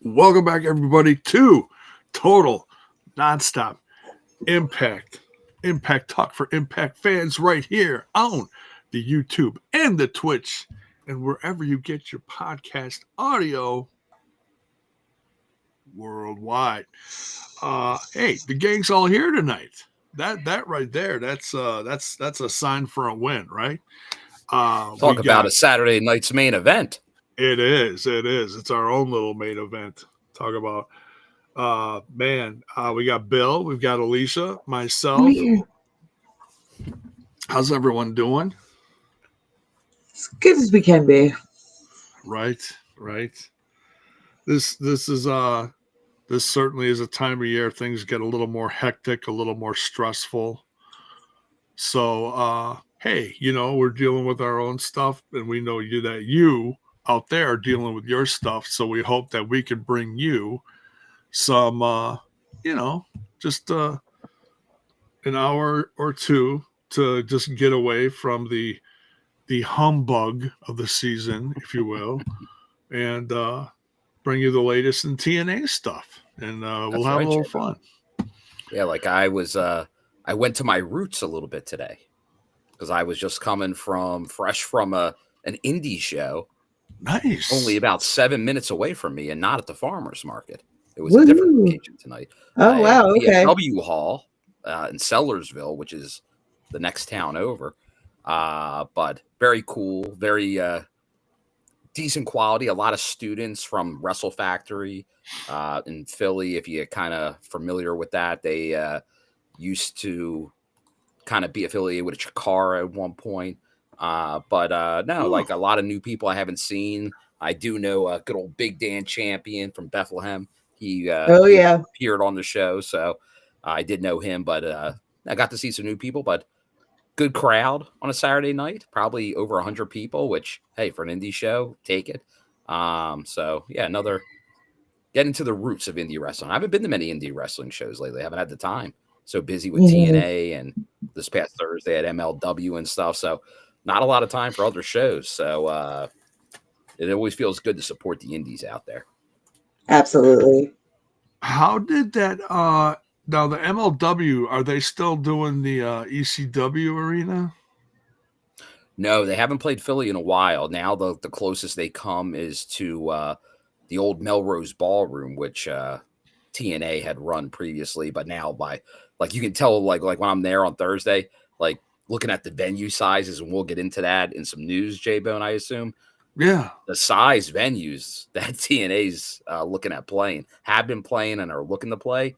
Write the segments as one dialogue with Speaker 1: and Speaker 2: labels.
Speaker 1: Welcome back, everybody, to Total Nonstop Impact. Impact Talk for Impact fans right here on the YouTube and the Twitch and wherever you get your podcast audio worldwide. Hey, the gang's all here tonight. That right there, that's a sign for a win, right?
Speaker 2: Talk about a Saturday night's main event.
Speaker 1: It is. It's our own little main event. Talk about we got Bill, we've got Alisha, myself. How's everyone doing?
Speaker 3: As good as we can be.
Speaker 1: Right. This certainly is a time of year things get a little more hectic, a little more stressful. So hey, we're dealing with our own stuff, and we know you out there are dealing with your stuff. So we hope that we can bring you some just an hour or two to just get away from the humbug of the season, if you will, and bring you the latest in TNA stuff, and we'll have a little fun.
Speaker 2: Yeah, like I went to my roots a little bit today because I was just coming fresh from an indie show.
Speaker 1: Nice.
Speaker 2: Only about 7 minutes away from me and not at the farmer's market. It was a different location tonight.
Speaker 3: Oh, wow. Okay.
Speaker 2: W Hall in Sellersville, which is the next town over. But very cool, very decent quality. A lot of students from Wrestle Factory in Philly. If you're kind of familiar with that, they used to kind of be affiliated with Chikara at one point. Like a lot of new people I haven't seen. I do know a good old Big Dan Champion from Bethlehem. He appeared on the show, so I did know him. But I got to see some new people. But good crowd on a Saturday night, probably over 100 people. Which, hey, for an indie show, take it. Another getting to the roots of indie wrestling. I haven't been to many indie wrestling shows lately. I haven't had the time. So busy with TNA and this past Thursday at MLW and stuff. So not a lot of time for other shows. So it always feels good to support the indies out there.
Speaker 3: Absolutely.
Speaker 1: How did that now the MLW, are they still doing the ECW arena?
Speaker 2: No, they haven't played Philly in a while. Now the closest they come is to the old Melrose Ballroom, which TNA had run previously, but now you can tell like when I'm there on Thursday, like looking at the venue sizes, and we'll get into that in some news, J-Bone, I assume.
Speaker 1: Yeah.
Speaker 2: The size venues that TNA's looking at playing, have been playing and are looking to play.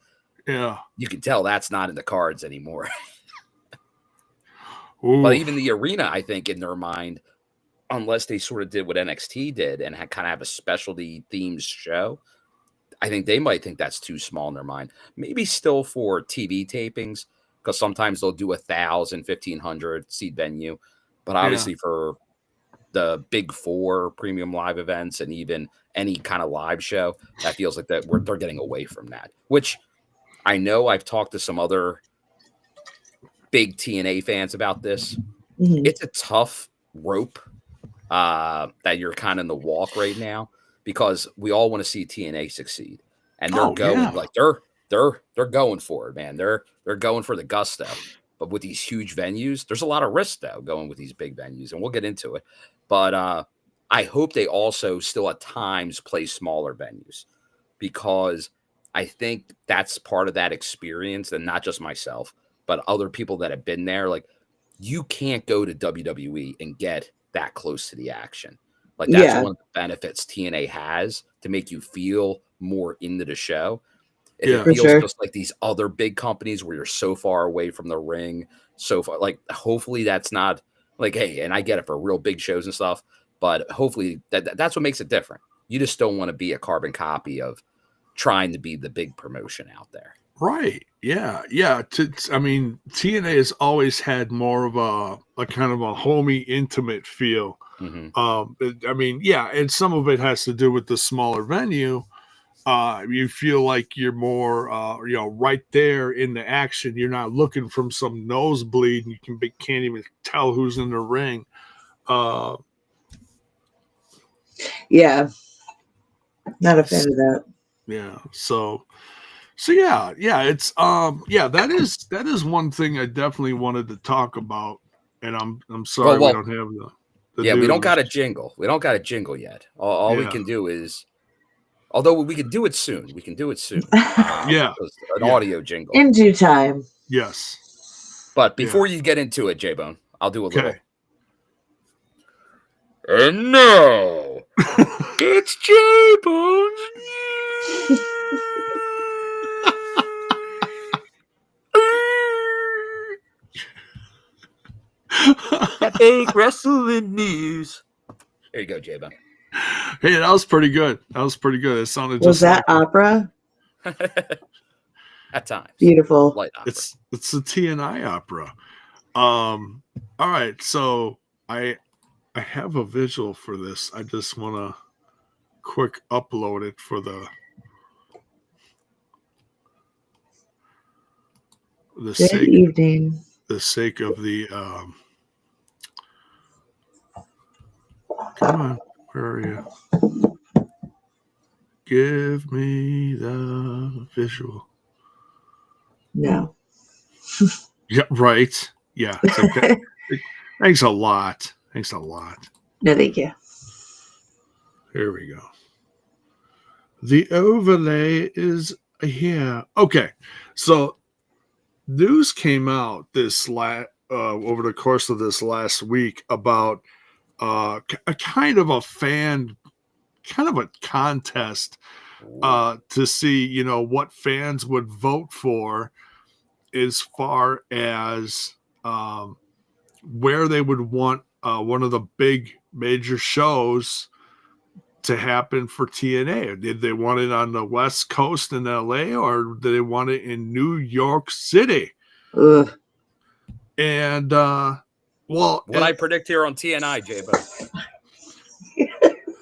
Speaker 1: Yeah.
Speaker 2: You can tell that's not in the cards anymore. But even the arena, I think, in their mind, unless they sort of did what NXT did and kind of have a specialty themed show, I think they might think that's too small in their mind. Maybe still for TV tapings, because sometimes they'll do 1,000, 1,500 seat venue. But obviously for the big four premium live events and even any kind of live show, that feels like they're getting away from that, which I know I've talked to some other big TNA fans about this. Mm-hmm. It's a tough rope that you're kind of in the walk right now, because we all want to see TNA succeed, and they're they're going for it, man. They're going for the gusto. But with these huge venues, there's a lot of risk though going with these big venues, and we'll get into it. But I hope they also still at times play smaller venues, because I think that's part of that experience, and not just myself, but other people that have been there. Like, you can't go to WWE and get that close to the action. Like, that's one of the benefits TNA has to make you feel more into the show. It feels just like these other big companies where you're so far away from the ring, so far. Like, hopefully that's not like, hey, and I get it for real big shows and stuff, but hopefully that's what makes it different. You just don't want to be a carbon copy of trying to be the big promotion out there.
Speaker 1: Right. Yeah. TNA has always had more of a kind of a homey, intimate feel. Mm-hmm. And some of it has to do with the smaller venue. You feel like you're more, right there in the action. You're not looking from some nosebleed, and you can't even tell who's in the ring.
Speaker 3: Yeah. Not a fan of that.
Speaker 1: Yeah. So yeah, it's that is one thing I definitely wanted to talk about, and I'm sorry we
Speaker 2: Well,
Speaker 1: don't have the
Speaker 2: yeah, we don't got a
Speaker 1: news.
Speaker 2: jingle. We don't got a jingle yet. All we
Speaker 1: Yeah.
Speaker 2: can do is, although we can do it soon. We can do it soon.
Speaker 1: Yeah.
Speaker 2: An audio jingle.
Speaker 3: In due time.
Speaker 1: Yes.
Speaker 2: But before you get into it, J-Bone, I'll do a little. And now, it's J-Bone's news. Big wrestling news. There you go, J-Bone.
Speaker 1: Hey, that was pretty good. It sounded
Speaker 3: Was
Speaker 1: just
Speaker 3: that opera?
Speaker 2: At times.
Speaker 3: Beautiful.
Speaker 2: Light opera.
Speaker 1: It's a TNI opera. All right, so I have a visual for this. I just want to quick upload it for the
Speaker 3: evening.
Speaker 1: The sake of the come on, where are you? Give me the visual.
Speaker 3: No.
Speaker 1: Yeah, right. Yeah. It's like that. Thanks a lot.
Speaker 3: No, thank you.
Speaker 1: Here we go. The overlay is here. Okay. So news came out this over the course of this last week about a kind of a contest to see, what fans would vote for as far as where they would want one of the big major shows to happen for TNA. Did they want it on the West Coast in LA, or did they want it in New York City?
Speaker 3: Ugh.
Speaker 1: And
Speaker 2: what I predict here on TNI, J-Bone.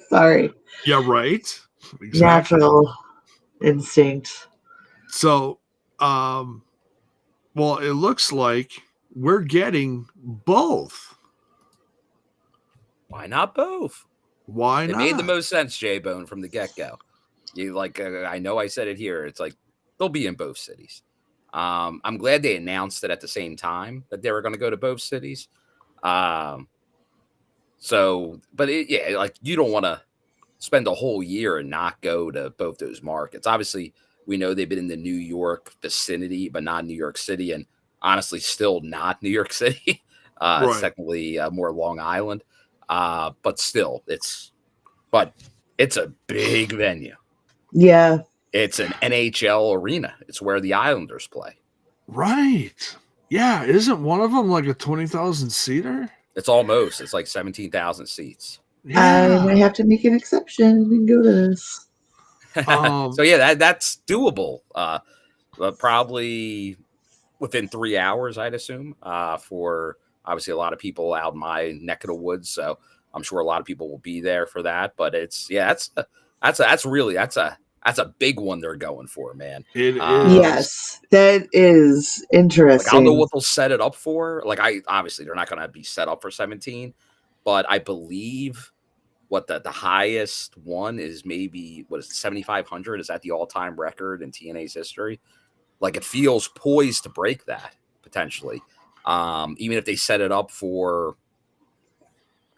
Speaker 3: Sorry.
Speaker 1: Yeah, right. Exactly.
Speaker 3: Natural instinct.
Speaker 1: So, well, it looks like we're getting both.
Speaker 2: Why not both?
Speaker 1: Why not?
Speaker 2: It made the most sense, J-Bone, from the get-go. I know I said it here. It's like they'll be in both cities. I'm glad they announced it at the same time that they were going to go to both cities. But you don't want to spend a whole year and not go to both those markets. Obviously, we know they've been in the New York vicinity, but not New York City, and honestly, still not New York City.
Speaker 1: Right.
Speaker 2: It's technically more Long Island, but still, it's a big venue.
Speaker 3: Yeah.
Speaker 2: It's an NHL arena. It's where the Islanders play.
Speaker 1: Right. Yeah. Isn't one of them like a 20,000 seater?
Speaker 2: It's almost. It's like 17,000 seats.
Speaker 3: Yeah. I might have to make an exception and go to this.
Speaker 2: So yeah, that's doable. Probably within 3 hours, I'd assume. For obviously a lot of people out in my neck of the woods, so I'm sure a lot of people will be there for that. But that's a big one they're going for, man.
Speaker 1: It is.
Speaker 3: Yes, that is interesting.
Speaker 2: Like, I don't know what they'll set it up for. Like, obviously they're not going to be set up for 17, but I believe what the highest one is, maybe 7,500. Is that the all-time record in TNA's history? Like, it feels poised to break that potentially. Even if they set it up for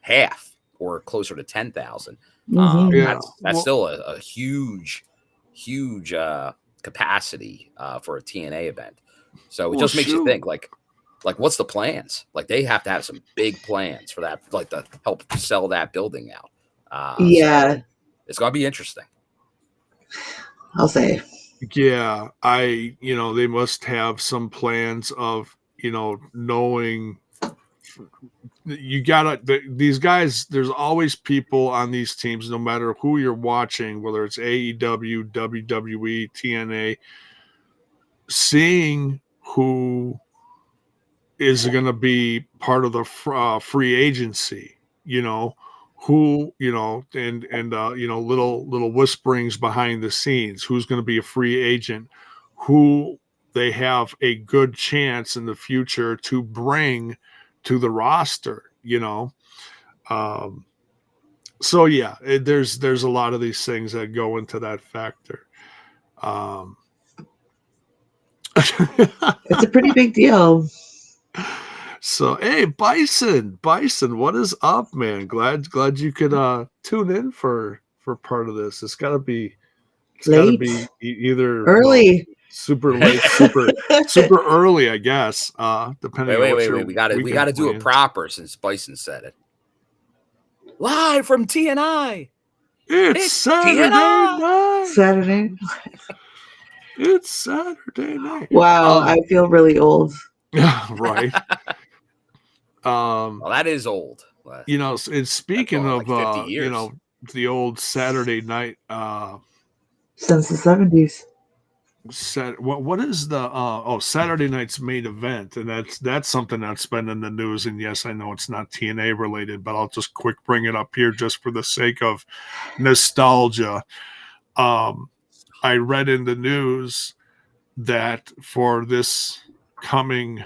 Speaker 2: half or closer to 10,000. That's still a huge capacity for a TNA event. So it just makes you think, like what's the plans? Like, they have to have some big plans for that, like to help sell that building out. So it's gonna be interesting.
Speaker 3: I'll say.
Speaker 1: Yeah, they must have some plans of, knowing these guys, there's always people on these teams, no matter who you're watching, whether it's AEW, WWE, TNA, seeing who is going to be part of the free agency, who, and little whisperings behind the scenes, who's going to be a free agent, who they have a good chance in the future to bring to the roster, so yeah, there's a lot of these things that go into that factor. Um,
Speaker 3: It's a pretty big deal.
Speaker 1: so hey, Bison, what is up, man? Glad you could tune in for part of this. It's gotta be
Speaker 3: Late,
Speaker 1: either
Speaker 3: early.
Speaker 1: super late, super early, I guess. Depending on what your
Speaker 2: wait. We gotta do it
Speaker 1: plans.
Speaker 2: proper since Bison said it. Live from TNI.
Speaker 1: It's Saturday
Speaker 2: TNI.
Speaker 1: night.
Speaker 3: Saturday.
Speaker 1: It's Saturday night.
Speaker 3: Wow, I feel really old.
Speaker 1: Right.
Speaker 2: Well, that is old.
Speaker 1: You know, and speaking of
Speaker 2: 50 years.
Speaker 1: you know, the old Saturday night
Speaker 3: Since the 70s.
Speaker 1: what is the Saturday night's main event, and that's something that's been in the news. And yes, I know it's not TNA related, but I'll just quick bring it up here just for the sake of nostalgia. I read in the news that for this coming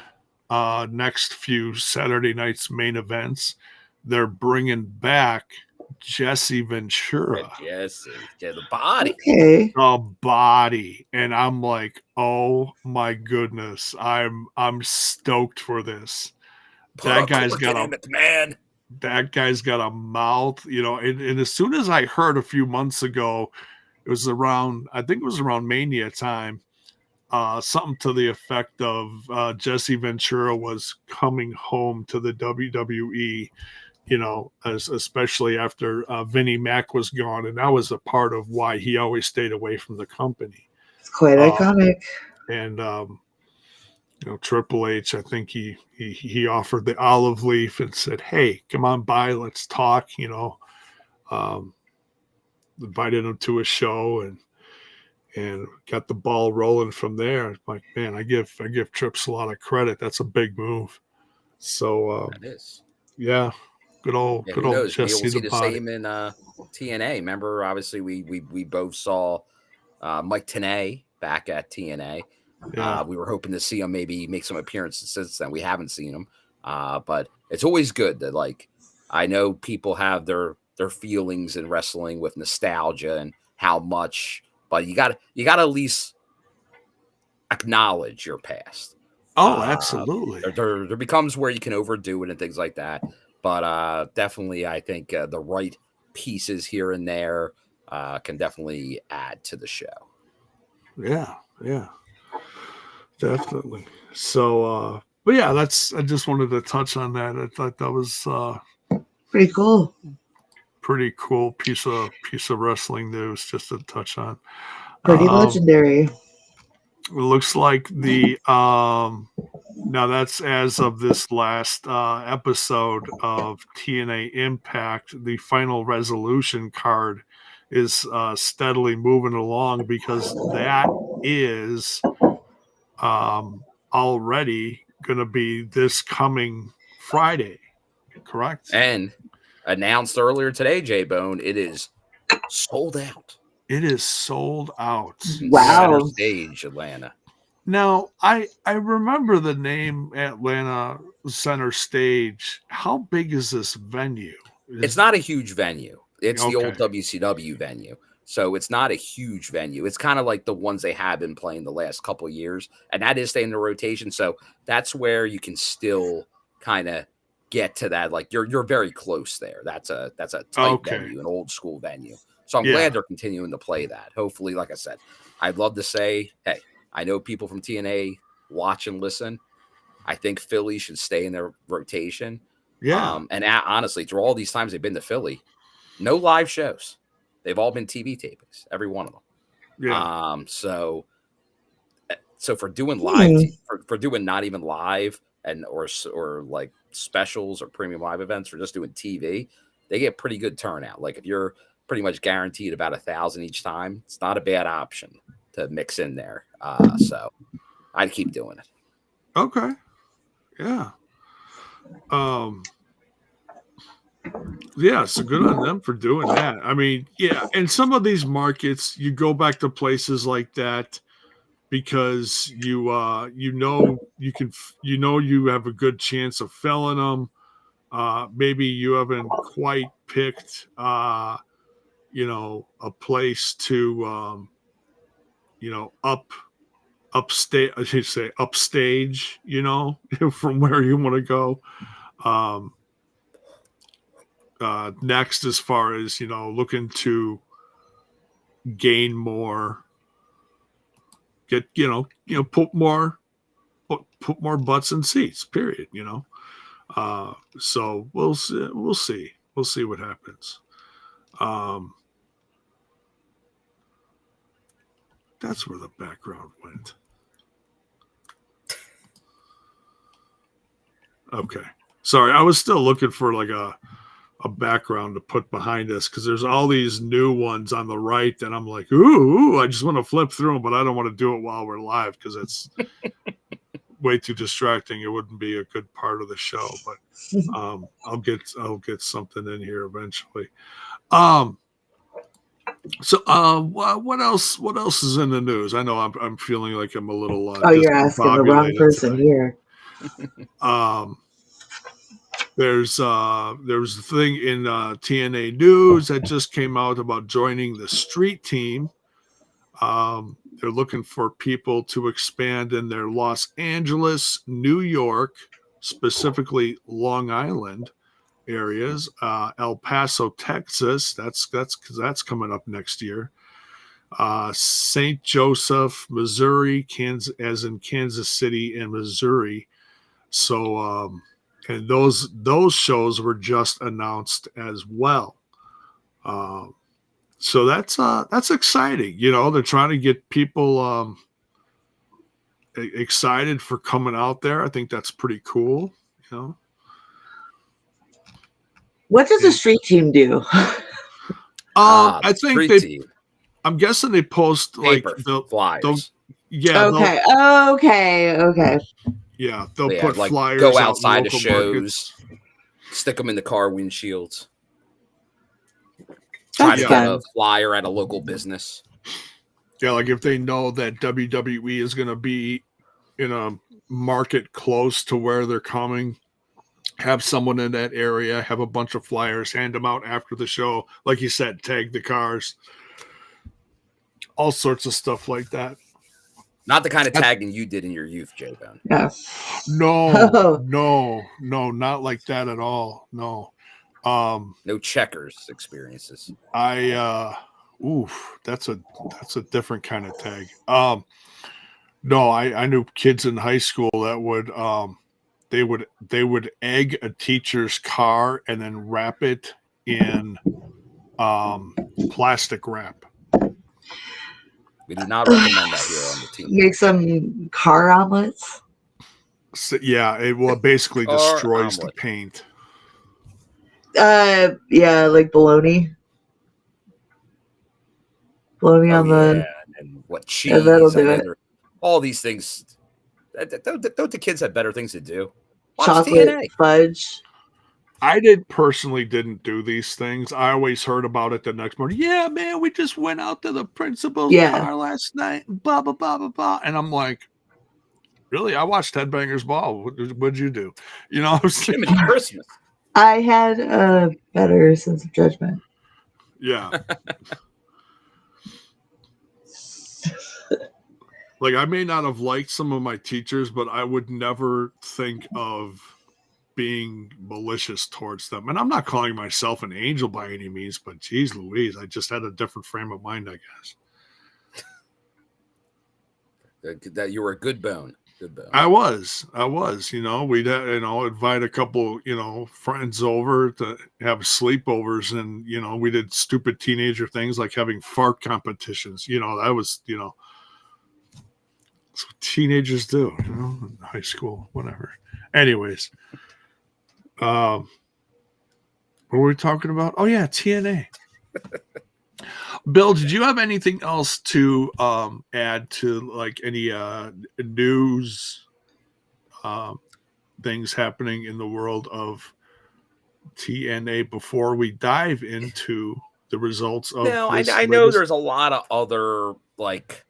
Speaker 1: next few Saturday night's main events, they're bringing back Jesse Ventura.
Speaker 2: Yes, the body.
Speaker 3: Okay.
Speaker 1: The body. And I'm like, oh my goodness. I'm stoked for this. That guy's got a mouth, you know, and as soon as I heard a few months ago, it was around Mania time, something to the effect of Jesse Ventura was coming home to the WWE, you know, especially after Vinnie Mac was gone, and that was a part of why he always stayed away from the company.
Speaker 3: It's quite iconic.
Speaker 1: And you know, Triple H, I think he offered the olive leaf and said, "Hey, come on by, let's talk." You know, invited him to a show and got the ball rolling from there. Like, man, I give Trips a lot of credit. That's a big move. So
Speaker 2: That is.
Speaker 1: Yeah. Good old Jesse
Speaker 2: we'll see
Speaker 1: the
Speaker 2: the
Speaker 1: body.
Speaker 2: same in TNA. Remember, obviously, we both saw Mike Tenay back at TNA.
Speaker 1: Yeah.
Speaker 2: We were hoping to see him maybe make some appearances since then. We haven't seen him, but it's always good that, like, I know people have their feelings in wrestling with nostalgia and how much, but you got to at least acknowledge your past.
Speaker 1: Oh, absolutely.
Speaker 2: There becomes where you can overdo it and things like that. But definitely, I think the right pieces here and there can definitely add to the show.
Speaker 1: Yeah, definitely. So, but yeah, I just wanted to touch on that. I thought that was
Speaker 3: pretty cool.
Speaker 1: Pretty cool piece of wrestling news just to touch on.
Speaker 3: Pretty legendary.
Speaker 1: It looks like the now that's as of this last episode of TNA Impact, the Final Resolution card is steadily moving along because that is already going to be this coming Friday, correct?
Speaker 2: And announced earlier today, J-Bone, it is sold out.
Speaker 1: It is sold out.
Speaker 3: Wow.
Speaker 2: Center Stage, Atlanta.
Speaker 1: Now, I remember the name Atlanta Center Stage. How big is this venue?
Speaker 2: It's not a huge venue. It's the old WCW venue. So it's not a huge venue. It's kind of like the ones they have been playing the last couple of years. And that is staying in the rotation. So that's where you can still kind of get to that. Like you're very close there. That's a tight venue, an old school venue. So I'm glad they're continuing to play that. Hopefully, like I said, I'd love to say, hey, I know people from TNA watch and listen. I think Philly should stay in their rotation.
Speaker 1: Yeah.
Speaker 2: And honestly, through all these times they've been to Philly, no live shows. They've all been TV tapings, every one of them.
Speaker 1: Yeah.
Speaker 2: So for doing live, for doing not even live and or like specials or premium live events, or just doing TV, they get pretty good turnout. Like if you're pretty much guaranteed about 1,000 each time, it's not a bad option to mix in there. So I'd keep doing it.
Speaker 1: Okay. Yeah. Yeah, so good on them for doing that. I mean, yeah, and some of these markets, you go back to places like that because you have a good chance of filling them. Maybe you haven't quite picked a place to upstate, I should say upstage, from where you want to go. Next, as far as, looking to gain more, get, put more butts in seats, period, so we'll see what happens. That's where the background went. Okay. Sorry, I was still looking for like a background to put behind us because there's all these new ones on the right that I'm like, ooh, I just want to flip through them, but I don't want to do it while we're live because it's way too distracting. It wouldn't be a good part of the show, but I'll get something in here eventually. So what else is in the news? I know I'm feeling like I'm a little
Speaker 3: you're asking the wrong person here.
Speaker 1: There's a thing in TNA news that just came out about joining the street team. They're looking for people to expand in their Los Angeles, New York, specifically Long Island areas, El Paso, Texas. That's coming up next year. St. Joseph, Missouri, Kansas, as in Kansas City and Missouri. So, and those shows were just announced as well. So that's exciting. They're trying to get people excited for coming out there. I think that's pretty cool.
Speaker 3: What does a street team do?
Speaker 1: I think I'm guessing they post like the
Speaker 2: flyers.
Speaker 3: Okay.
Speaker 1: Yeah, they'll put
Speaker 2: like
Speaker 1: flyers.
Speaker 2: Go outside of shows,
Speaker 1: markets.
Speaker 2: Stick them in the car windshields. Try to get a flyer at a local business.
Speaker 1: Yeah, like if they know that WWE is going to be in a market close to where they're coming, have someone in that area, have a bunch of flyers, hand them out after the show. Like you said, tag the cars. All sorts of stuff like that.
Speaker 2: Not the kind of tagging you did in your youth, J-Bone.
Speaker 3: Yeah.
Speaker 1: No, not like that at all. No.
Speaker 2: No checkers experiences.
Speaker 1: That's a different kind of tag. No, I knew kids in high school that would they would egg a teacher's car and then wrap it in plastic wrap.
Speaker 2: We do not recommend that here on the team.
Speaker 3: Make some car omelets.
Speaker 1: So, yeah, it basically destroys the paint.
Speaker 3: Yeah, like bologna. Bologna on the
Speaker 2: and what cheese?
Speaker 3: That'll do it.
Speaker 2: All these things. Don't the kids have better things to do? Watch
Speaker 3: chocolate
Speaker 2: TNA.
Speaker 3: fudge.
Speaker 1: I personally didn't do these things. I always heard about it the next morning. Yeah, man, we just went out to the principal's car last night. Blah, blah, blah, blah, blah. And I'm like, really? I watched Headbangers Ball. What'd you do?
Speaker 2: Jiminy Christmas.
Speaker 3: I had a better sense of judgment.
Speaker 1: Yeah. Like, I may not have liked some of my teachers, but I would never think of being malicious towards them. And I'm not calling myself an angel by any means, but geez Louise, I just had a different frame of mind, I guess.
Speaker 2: That you were a good bone. Good bone.
Speaker 1: I was, we'd invite a couple, friends over to have sleepovers, and, we did stupid teenager things like having fart competitions. That was, that's what teenagers do, in high school, whatever. Anyways, what were we talking about? Oh yeah, TNA. Bill, did you have anything else to add to like any news things happening in the world of TNA before we dive into the results of?
Speaker 2: No, I know there's a lot of other like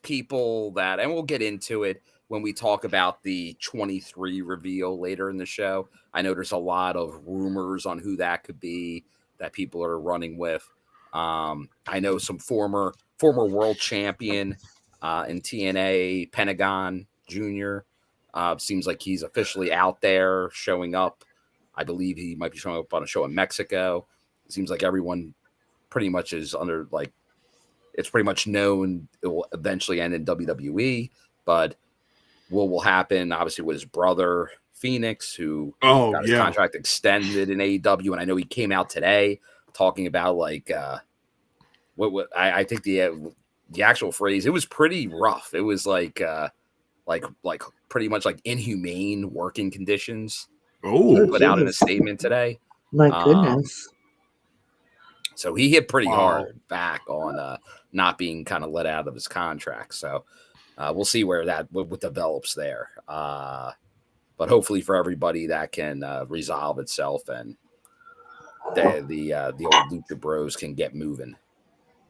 Speaker 2: people that, and we'll get into it when we talk about the 23 reveal later in the show. I know there's a lot of rumors on who that could be that people are running with. I know some former world champion in TNA. Pentagon Jr. Seems like he's officially out there showing up. I believe he might be showing up on a show in Mexico. It seems like everyone pretty much is under, like, it's pretty much known it will eventually end in WWE, but what will happen, obviously, with his brother Phoenix, who got his contract extended in AEW, and I know he came out today talking about, like, what I think the actual phrase, it was pretty rough. It was like pretty much like inhumane working conditions.
Speaker 1: Oh,
Speaker 2: put out in a statement today.
Speaker 3: My goodness.
Speaker 2: So he hit pretty hard back on not being kind of let out of his contract. So we'll see where what develops there. But hopefully for everybody that can resolve itself, and the old Lucha Bros can get moving.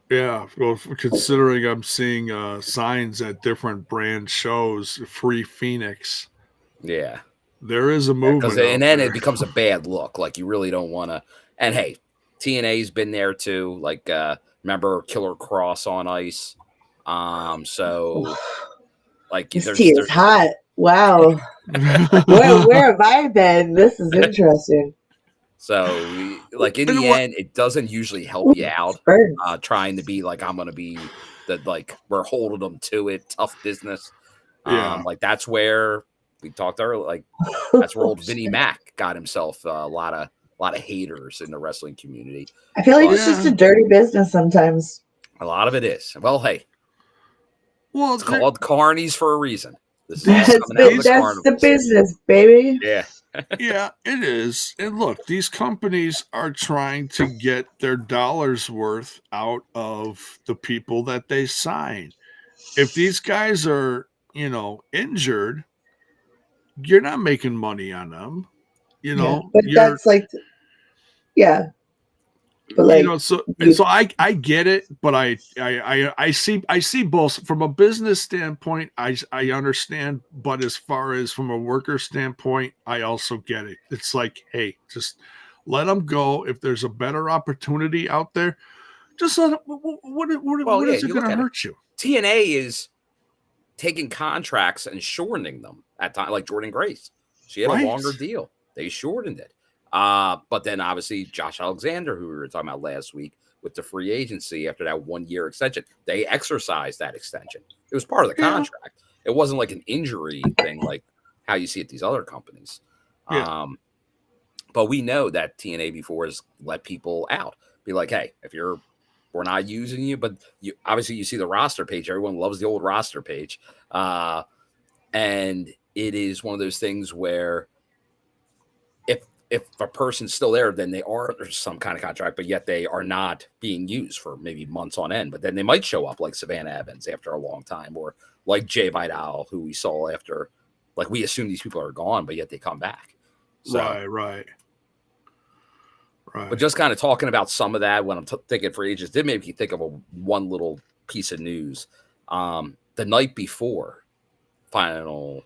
Speaker 1: Yeah, well, considering I'm seeing signs at different brand shows, Free Phoenix.
Speaker 2: Yeah.
Speaker 1: There is a movement.
Speaker 2: And then it becomes a bad look. Like, you really don't want to. And hey, TNA's been there too. Like, remember Killer Cross on Ice? So, like,
Speaker 3: this tea is hot. Wow. where have I been? This is interesting.
Speaker 2: So, like, in the end, it doesn't usually help you out. Trying to be like, I'm going to be like, we're holding them to it. Tough business. Like, that's where we talked earlier. Like, that's where old Vinnie Mac got himself a lot of haters in the wrestling community.
Speaker 3: I feel like it's just a dirty business sometimes.
Speaker 2: A lot of it is. Well, hey, it's called Carnies for a reason.
Speaker 3: That's the business, baby.
Speaker 2: Yeah.
Speaker 1: Yeah, it is. And look, these companies are trying to get their dollars worth out of the people that they sign. If these guys are, injured, you're not making money on them.
Speaker 3: But that's like, yeah. But like,
Speaker 1: so I get it, but I see both from a business standpoint. I understand, but as far as from a worker standpoint, I also get it. It's like, hey, just let them go. If there's a better opportunity out there, just let them. What is it going to hurt you?
Speaker 2: TNA is taking contracts and shortening them at times, like Jordynne Grace. She had a longer deal. They shortened it. But then obviously Josh Alexander, who we were talking about last week with the free agency after that 1 year extension, they exercised that extension. It was part of the contract. It wasn't like an injury thing like how you see at these other companies. But we know that TNA before has let people out. Be like, hey, we're not using you, but obviously you see the roster page. Everyone loves the old roster page. And it is one of those things where if a person's still there, then there's some kind of contract, but yet they are not being used for maybe months on end. But then they might show up like Savannah Evans after a long time, or like Jay Vidal, who we saw after, like, we assume these people are gone, but yet they come back. So,
Speaker 1: Right.
Speaker 2: But just kind of talking about some of that when I'm thinking for ages, did make me think of one little piece of news. The night before before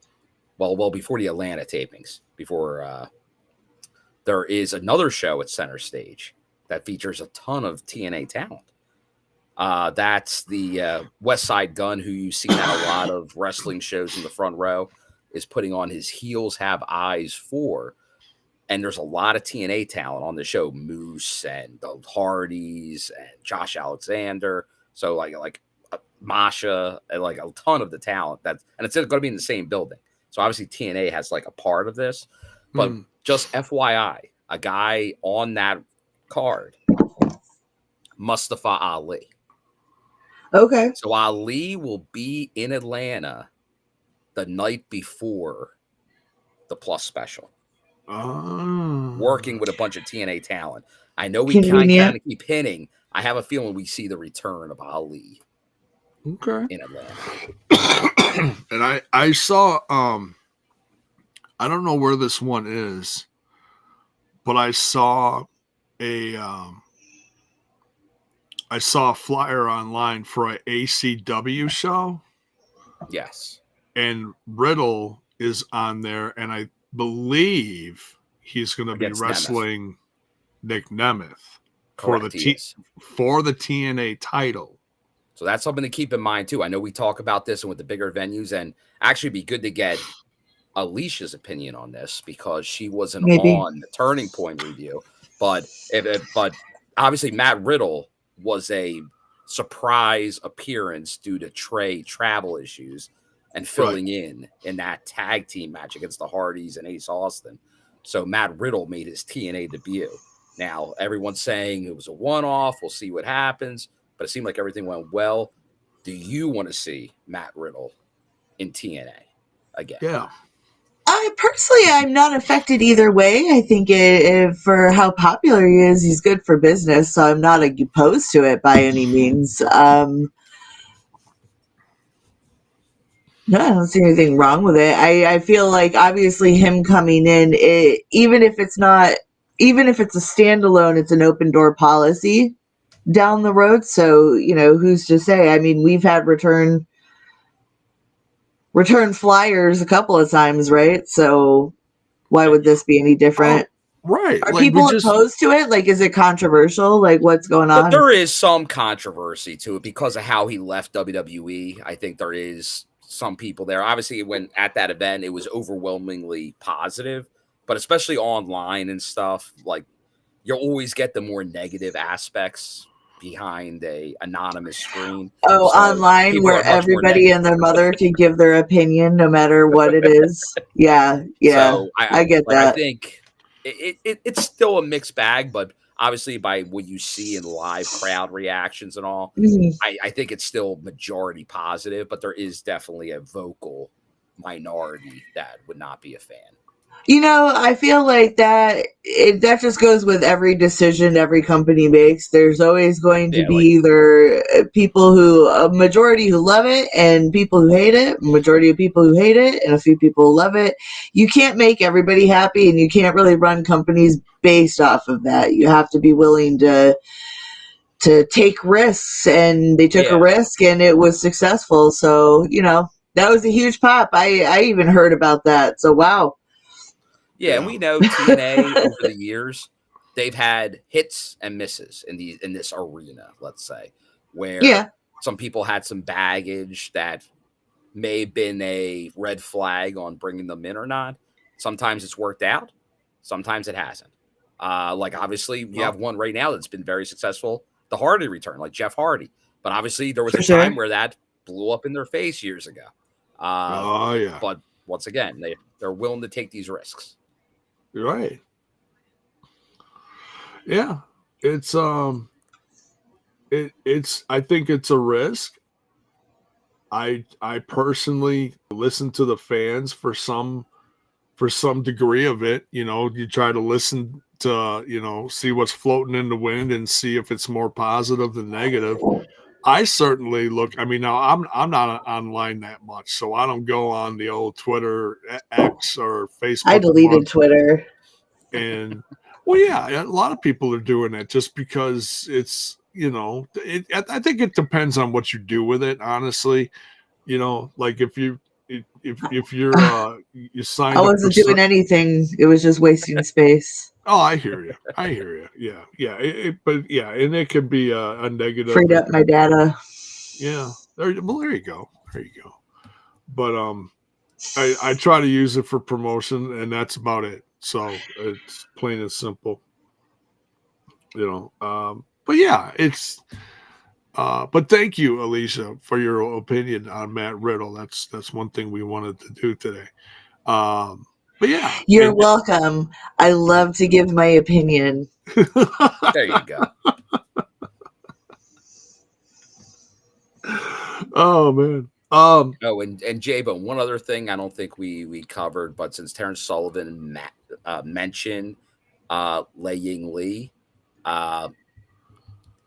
Speaker 2: the Atlanta tapings, before there is another show at Center Stage that features a ton of TNA talent. That's the West Side Gun, who you see at a lot of wrestling shows in the front row, is putting on his Heels Have Eyes 4. And there's a lot of TNA talent on the show, Moose and the Hardys and Josh Alexander. So like Masha and like a ton of the talent and it's going to be in the same building. So obviously TNA has like a part of this, but just FYI, a guy on that card, Mustafa Ali.
Speaker 3: Okay.
Speaker 2: So Ali will be in Atlanta the night before the Plus special. Working with a bunch of TNA talent. I know we kind of keep hinting. I have a feeling we see the return of Ali.
Speaker 1: Okay.
Speaker 2: In Atlanta.
Speaker 1: And I saw I don't know where this one is, but I saw a flyer online for an ACW show.
Speaker 2: Yes.
Speaker 1: And Riddle is on there, and I believe he's going to be wrestling Nick Nemeth for the TNA title.
Speaker 2: So that's something to keep in mind too. I know we talk about this and with the bigger venues, and actually be good to get Alisha's opinion on this because she wasn't
Speaker 3: Maybe.
Speaker 2: on the Turning Point review. But but obviously Matt Riddle was a surprise appearance due to Trey travel issues and filling in that tag team match against the Hardys and Ace Austin. So Matt Riddle made his TNA debut. Now everyone's saying it was a one-off. We'll see what happens. But it seemed like everything went well. Do you want to see Matt Riddle in TNA again?
Speaker 1: Yeah.
Speaker 3: I'm not affected either way. I think for how popular he is, he's good for business. So I'm not opposed to it by any means. No, I don't see anything wrong with it. I feel like obviously him coming in, even if it's a standalone, it's an open door policy down the road. So, who's to say? I mean, we've had return flyers a couple of times, right? So why would this be any different?
Speaker 1: Right.
Speaker 3: Are people opposed to it? Like, is it controversial? Like, what's going on?
Speaker 2: There is some controversy to it because of how he left WWE. I think there is some people there. Obviously, when at that event, it was overwhelmingly positive, but especially online and stuff, like you'll always get the more negative aspects behind a anonymous screen.
Speaker 3: Oh, so online where everybody and their mother can give their opinion no matter what it is. Yeah. So I get that.
Speaker 2: I think it's still a mixed bag, but obviously by what you see in live crowd reactions and all, I think it's still majority positive, but there is definitely a vocal minority that would not be a fan.
Speaker 3: I feel like that just goes with every decision every company makes. There's always going to be either a majority who love it and people who hate it, a majority of people who hate it and a few people who love it. You can't make everybody happy, and you can't really run companies based off of that. You have to be willing to take risks, and they took a risk and it was successful. So, that was a huge pop. I even heard about that. So, wow.
Speaker 2: Yeah, and we know TNA over the years, they've had hits and misses in this arena, let's say, where some people had some baggage that may have been a red flag on bringing them in or not. Sometimes it's worked out. Sometimes it hasn't. Like, obviously, we have one right now that's been very successful, the Hardy return, like Jeff Hardy. But obviously, there was a time where that blew up in their face years ago. But once again, they're willing to take these risks.
Speaker 1: Right. Yeah. It's I think it's a risk. I personally listen to the fans for some degree of it. You try to listen to, see what's floating in the wind and see if it's more positive than negative. I certainly look. I mean, now I'm not online that much, so I don't go on the old Twitter, X, or Facebook.
Speaker 3: I deleted Twitter.
Speaker 1: And a lot of people are doing it just because it's I think it depends on what you do with it. Honestly, like if you're you signed.
Speaker 3: I wasn't doing anything. It was just wasting space.
Speaker 1: Oh, I hear you. Yeah. And it could be a negative.
Speaker 3: Freed up my data.
Speaker 1: Yeah. There you go. But I try to use it for promotion, and that's about it. So it's plain and simple. But yeah, it's. But thank you, Alisha, for your opinion on Matt Riddle. That's one thing we wanted to do today. But yeah,
Speaker 3: you're welcome. I love to give my opinion.
Speaker 2: There you go.
Speaker 1: Oh man.
Speaker 2: And J-Bone, one other thing I don't think we covered, but since Terrence Sullivan mentioned Lei Ying Lee,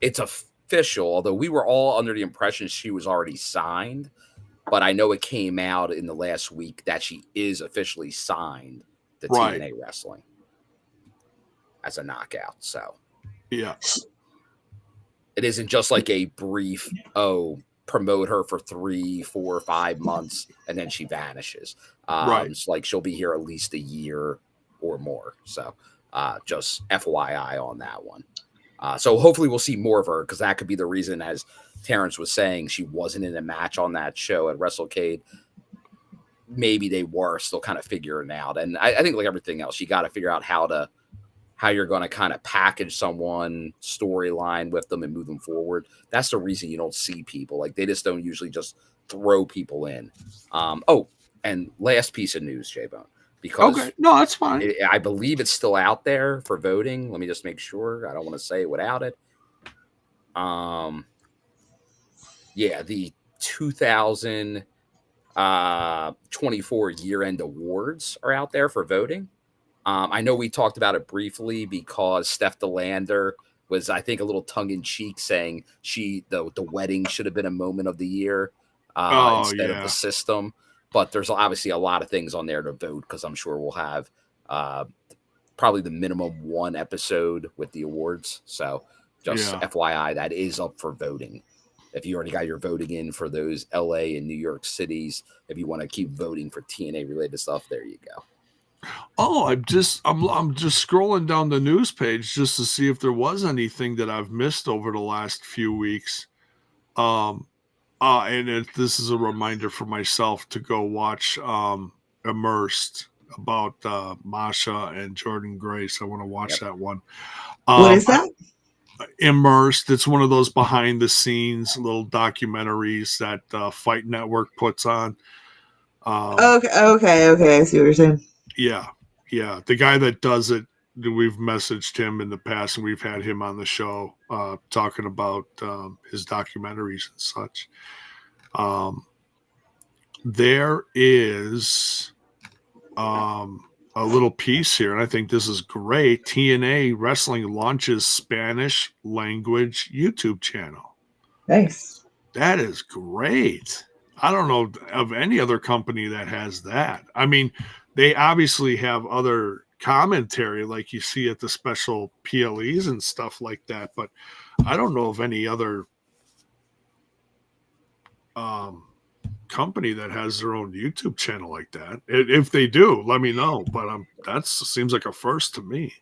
Speaker 2: it's official, although we were all under the impression she was already signed. But I know it came out in the last week that she is officially signed to TNA Wrestling as a knockout. So,
Speaker 1: yeah,
Speaker 2: it isn't just like a brief, promote her for 3, 4, 5 months and then she vanishes. It's like she'll be here at least a year or more. So, just FYI on that one. So hopefully we'll see more of her, because that could be the reason, as Terrence was saying, she wasn't in a match on that show at WrestleCade. Maybe they were still kind of figuring out. And I think like everything else, you got to figure out how you're going to kind of package someone, storyline with them and move them forward. That's the reason you don't see people. Like, they just don't usually just throw people in. And last piece of news, J-Bone. Because
Speaker 1: okay, no, that's fine.
Speaker 2: I believe it's still out there for voting. Let me just make sure. I don't want to say it without it. The 2024 year-end awards are out there for voting. I know we talked about it briefly because Steph DeLander was, I think, a little tongue-in-cheek saying the wedding should have been a moment of the year instead of the system. But there's obviously a lot of things on there to vote, because I'm sure we'll have probably the minimum one episode with the awards. So just FYI, that is up for voting. If you already got your voting in for those LA and New York cities, if you want to keep voting for TNA related stuff, there you go.
Speaker 1: Oh, I'm just scrolling down the news page just to see if there was anything that I've missed over the last few weeks. This is a reminder for myself to go watch Immersed about Masha and Jordynne Grace. I want to watch that one.
Speaker 3: What is that?
Speaker 1: Immersed. It's one of those behind the scenes little documentaries that Fight Network puts on.
Speaker 3: Okay. I see what you're saying.
Speaker 1: Yeah. The guy that does it, we've messaged him in the past, and we've had him on the show talking about his documentaries and such. There is a little piece here, and I think this is great. TNA Wrestling launches Spanish language YouTube channel.
Speaker 3: Nice.
Speaker 1: That is great. I don't know of any other company that has that. I mean, they obviously have other commentary like you see at the special PLEs and stuff like that, but I don't know of any other company that has their own YouTube channel like that. If they do, let me know, but that seems like a first to me.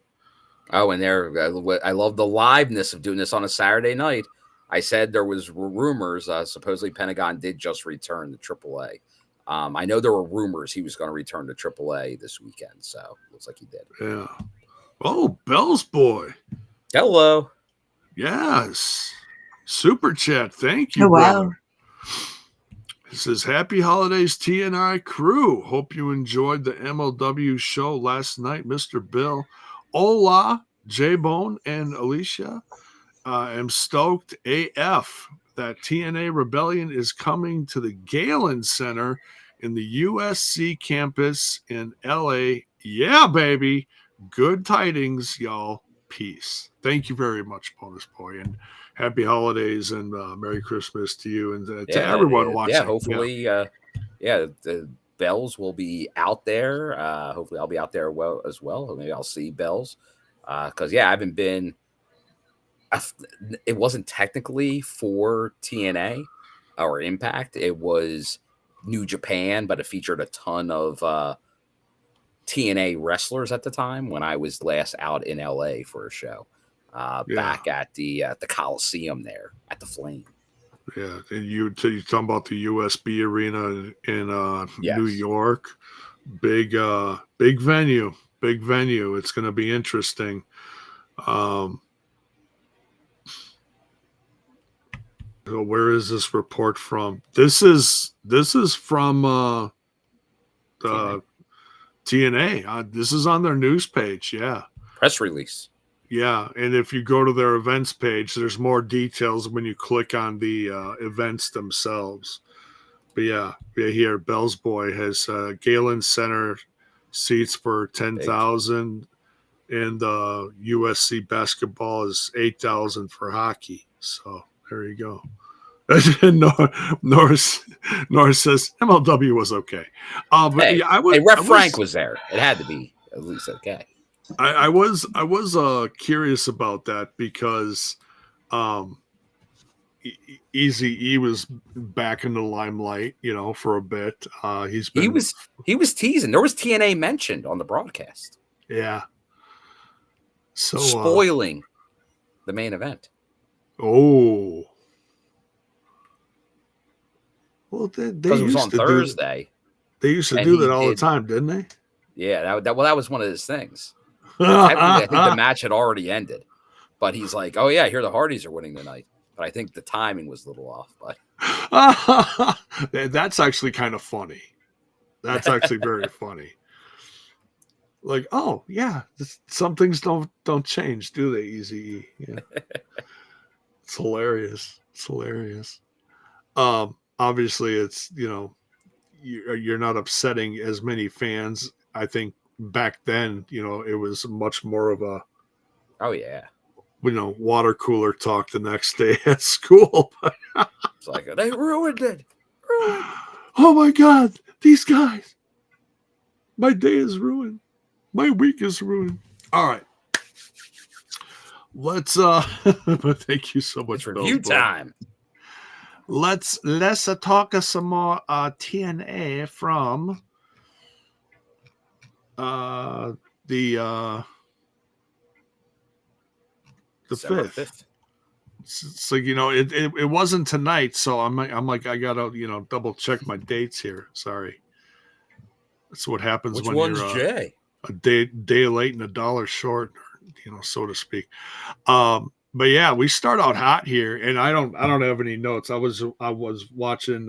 Speaker 2: Oh, and I love the liveness of doing this on a Saturday night. I said there was rumors, supposedly Pentagon did just return to AAA. I know there were rumors he was going to return to AAA this weekend, so looks like he did.
Speaker 1: Yeah. Oh, Bell's boy.
Speaker 2: Hello.
Speaker 1: Yes. Super chat. Thank you,
Speaker 3: wow.
Speaker 1: brother. It says, happy holidays, TNI crew. Hope you enjoyed the MLW show last night, Mr. Bill. Hola, J-Bone and Alisha. I'm stoked AF that TNA Rebellion is coming to the Galen Center in the USC campus in LA. Yeah, baby. Good tidings, y'all. Peace. Thank you very much, Bonus Boy, and happy holidays and Merry Christmas to you and to everyone watching.
Speaker 2: Yeah, hopefully, the Bells will be out there. Hopefully, I'll be out there as well. Maybe I'll see Bells because I haven't been. It wasn't technically for TNA or Impact. It was New Japan, but it featured a ton of TNA wrestlers at the time when I was last out in LA for a show back at the Coliseum there at the Flame.
Speaker 1: Yeah, and you're talking about the USB Arena in New York. Big venue. It's going to be interesting. Where is this report from? This is from TNA. This is on their news page. Yeah,
Speaker 2: press release.
Speaker 1: Yeah, and if you go to their events page, there's more details when you click on the events themselves. But here Bell's Boy has Galen Center seats for 10,000, and USC basketball is 8,000 for hockey. So there you go. Norris says MLW was okay.
Speaker 2: Frank was there. It had to be at least okay.
Speaker 1: I was curious about that because Easy E was back in the limelight, for a bit. He
Speaker 2: was teasing. There was TNA mentioned on the broadcast.
Speaker 1: Yeah. So
Speaker 2: spoiling the main event.
Speaker 1: Oh. Well, they
Speaker 2: Because it was on Thursday.
Speaker 1: They used to do that all the time, didn't they?
Speaker 2: Yeah, that was one of his things. Technically, I think the match had already ended, but he's like, "Oh yeah, I hear the Hardys are winning tonight." But I think the timing was a little off. But
Speaker 1: that's actually kind of funny. That's actually very funny. Like, oh yeah, some things don't change, do they? Easy, yeah. It's hilarious. It's hilarious. Obviously, it's you're not upsetting as many fans. I think back then, it was much more of a water cooler talk the next day at school.
Speaker 2: It's like they ruined it.
Speaker 1: Oh my God, these guys! My day is ruined. My week is ruined. All right. Let's but thank you so much
Speaker 2: for review time.
Speaker 1: Let's talk some more TNA from the 5th. It's like, it wasn't tonight, so I'm like I gotta double check my dates here. Sorry. That's what happens when you're
Speaker 2: Jay?
Speaker 1: A day late and $1 short, so to speak. But yeah, we start out hot here, and I don't have any notes. I was watching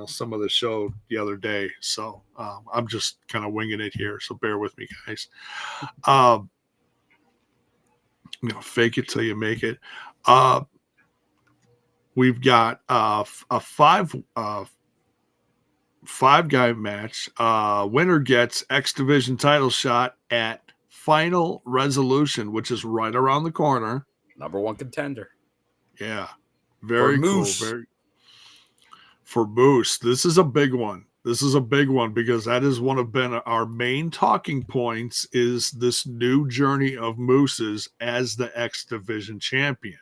Speaker 1: some of the show the other day, so I'm just kind of winging it here. So bear with me, guys. Fake it till you make it. We've got a five-guy match. Winner gets X Division title shot at Final Resolution, which is right around the corner.
Speaker 2: Number 1 contender.
Speaker 1: Yeah. Very cool. For Moose. This is a big one. This is a big one because that is one of our main talking points is this new journey of Moose's as the X Division champion.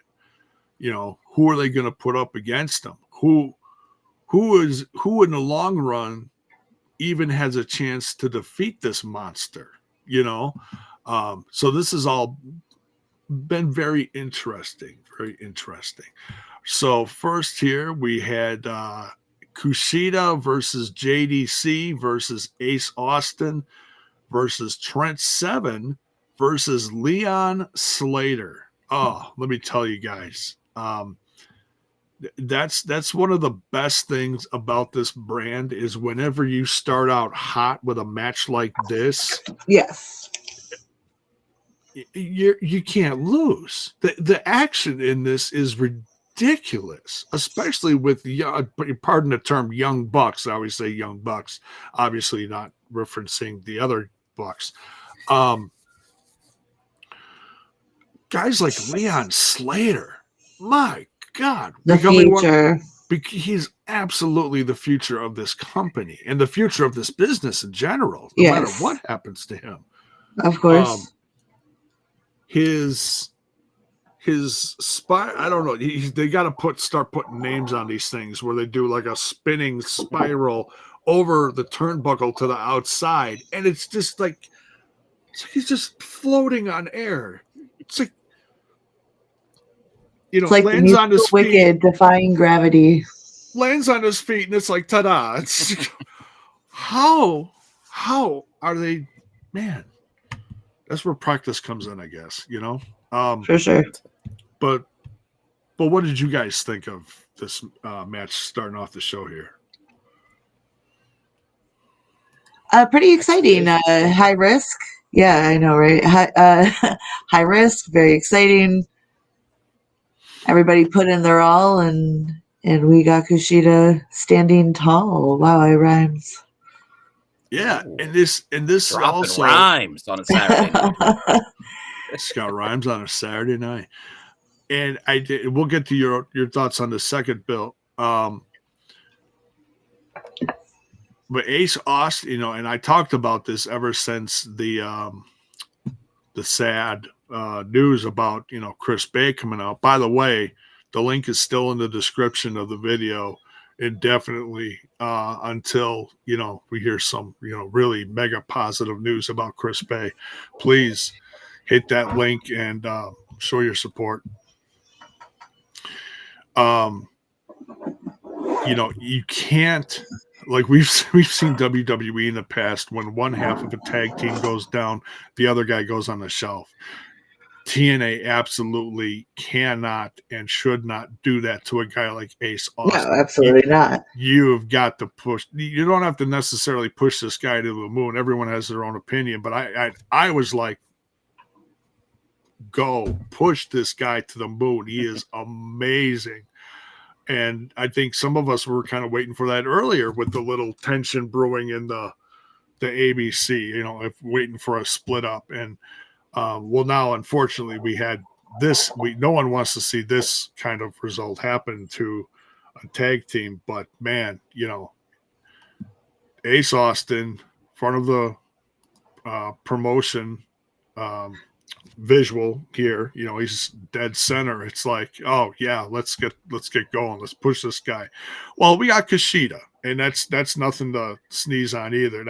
Speaker 1: Who are they going to put up against him? Who in the long run even has a chance to defeat this monster? So this has all been very interesting. So first here we had Kushida versus JDC versus Ace Austin versus Trent Seven versus Leon Slater. Oh, let me tell you guys, that's one of the best things about this brand is whenever you start out hot with a match like this.
Speaker 3: Yes.
Speaker 1: You can't lose. The action in this is ridiculous, especially with pardon the term, young bucks. I always say young bucks, obviously not referencing the other bucks. Guys like Leon Slater, my God,
Speaker 3: the future.
Speaker 1: He's absolutely the future of this company and the future of this business in general. No matter what happens to him,
Speaker 3: of course.
Speaker 1: His I don't know. They got to start putting names on these things where they do like a spinning spiral over the turnbuckle to the outside, and it's just like he's just floating on air. It's like
Speaker 3: it's like
Speaker 1: lands on his
Speaker 3: Wicked
Speaker 1: feet,
Speaker 3: defying gravity.
Speaker 1: Lands on his feet, and it's like ta-da! It's how are they, man? That's where practice comes in, I guess,
Speaker 3: For sure.
Speaker 1: But what did you guys think of this match starting off the show here?
Speaker 3: Pretty exciting. High risk. Yeah, I know, right? High risk, very exciting. Everybody put in their all, and we got Kushida standing tall. Wow, I rhymes.
Speaker 1: Yeah, and this
Speaker 2: dropping
Speaker 1: also
Speaker 2: rhymes on a Saturday night.
Speaker 1: It's got rhymes on a Saturday night, and we'll get to your thoughts on the second, Bill. But Ace Austin, and I talked about this ever since the sad news about Chris Bay coming out. By the way, the link is still in the description of the video indefinitely until we hear some really mega positive news about Chris Bay. Please hit that link and show your support. You know, you can't, like we've seen WWE in the past when one half of a tag team goes down, the other guy goes on the shelf. TNA absolutely cannot and should not do that to a guy like Ace Austin.
Speaker 3: No, absolutely not.
Speaker 1: You've got to push. You don't have to necessarily push this guy to the moon. Everyone has their own opinion, but I was like, go push this guy to the moon. He is amazing. And I think some of us were kind of waiting for that earlier with the little tension brewing in the ABC, you know, waiting for a split up. And well, now, unfortunately, we had this. No one wants to see this kind of result happen to a tag team. But, man, you know, Ace Austin, front of the promotion visual here, you know, he's dead center. It's like, oh yeah, let's get going. Let's push this guy. Well, we got Kushida, and that's nothing to sneeze on either.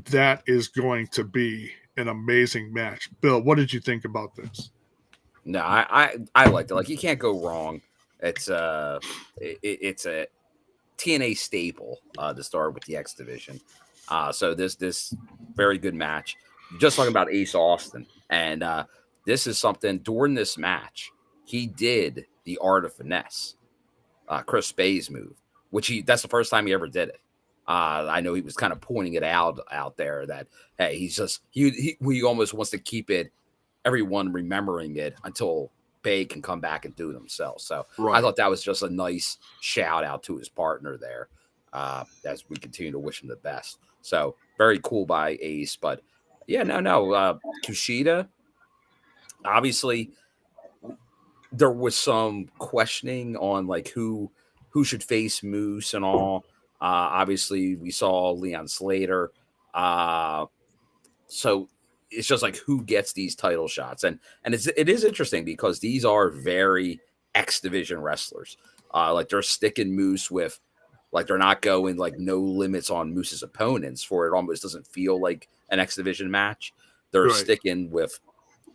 Speaker 1: That is going to be an amazing match. Bill, what did you think about this?
Speaker 2: No, I liked it. Like, you can't go wrong. It's a TNA staple to start with the X division. So this very good match. Just talking about Ace Austin, and this is something during this match he did the Art of Finesse, Chris Bay's move, which that's the first time he ever did it. I know he was kind of pointing it out there that, hey, he's just he almost wants to keep it, everyone remembering it until Bay can come back and do it himself. So right. I thought that was just a nice shout out to his partner there, as we continue to wish him the best. So very cool by Ace, but yeah, no. Kushida, obviously, there was some questioning on like who should face Moose and all. Obviously, we saw Leon Slater. So it's just like who gets these title shots, and it is interesting because these are very X division wrestlers. Like they're sticking Moose with, like they're not going like no limits on Moose's opponents, for it almost doesn't feel like an X division match. They're right. Sticking with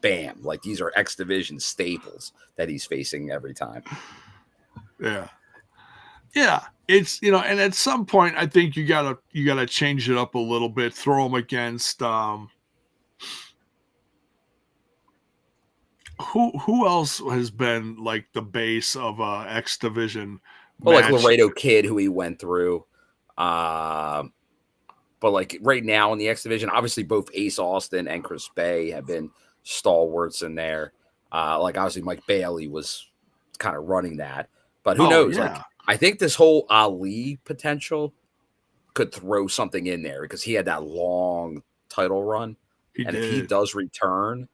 Speaker 2: bam, like these are X division staples that he's facing every time.
Speaker 1: Yeah. It's, you know, and at some point I think you gotta change it up a little bit. Throw him against who else has been like the base of X division?
Speaker 2: Well, like Laredo Kid, who he went through. But like right now in the X division, obviously both Ace Austin and Chris Bay have been stalwarts in there. Like obviously Mike Bailey was kind of running that, but who knows? Yeah. Like I think this whole Ali potential could throw something in there because he had that long title run, if he does return,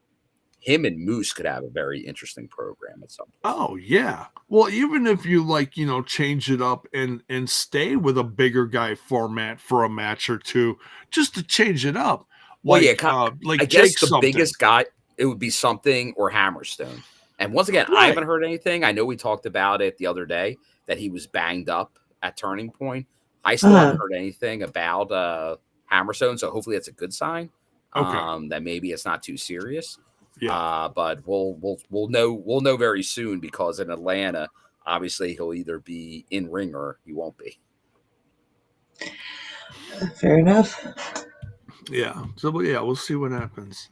Speaker 2: him and Moose could have a very interesting program at some point. Oh yeah.
Speaker 1: Well, even if you like, you know, change it up and stay with a bigger guy format for a match or two, just to change it up.
Speaker 2: Well, like, yeah, like I guess the biggest guy, it would be something or Hammerstone. And once again, right. I haven't heard anything. I know we talked about it the other day that he was banged up at Turning Point. I still haven't heard anything about Hammerstone, so hopefully that's a good sign. Okay. That maybe it's not too serious. Yeah. But we'll know very soon because in Atlanta, obviously he'll either be in ring or he won't be.
Speaker 3: Fair enough.
Speaker 1: Yeah. So yeah, we'll see what happens.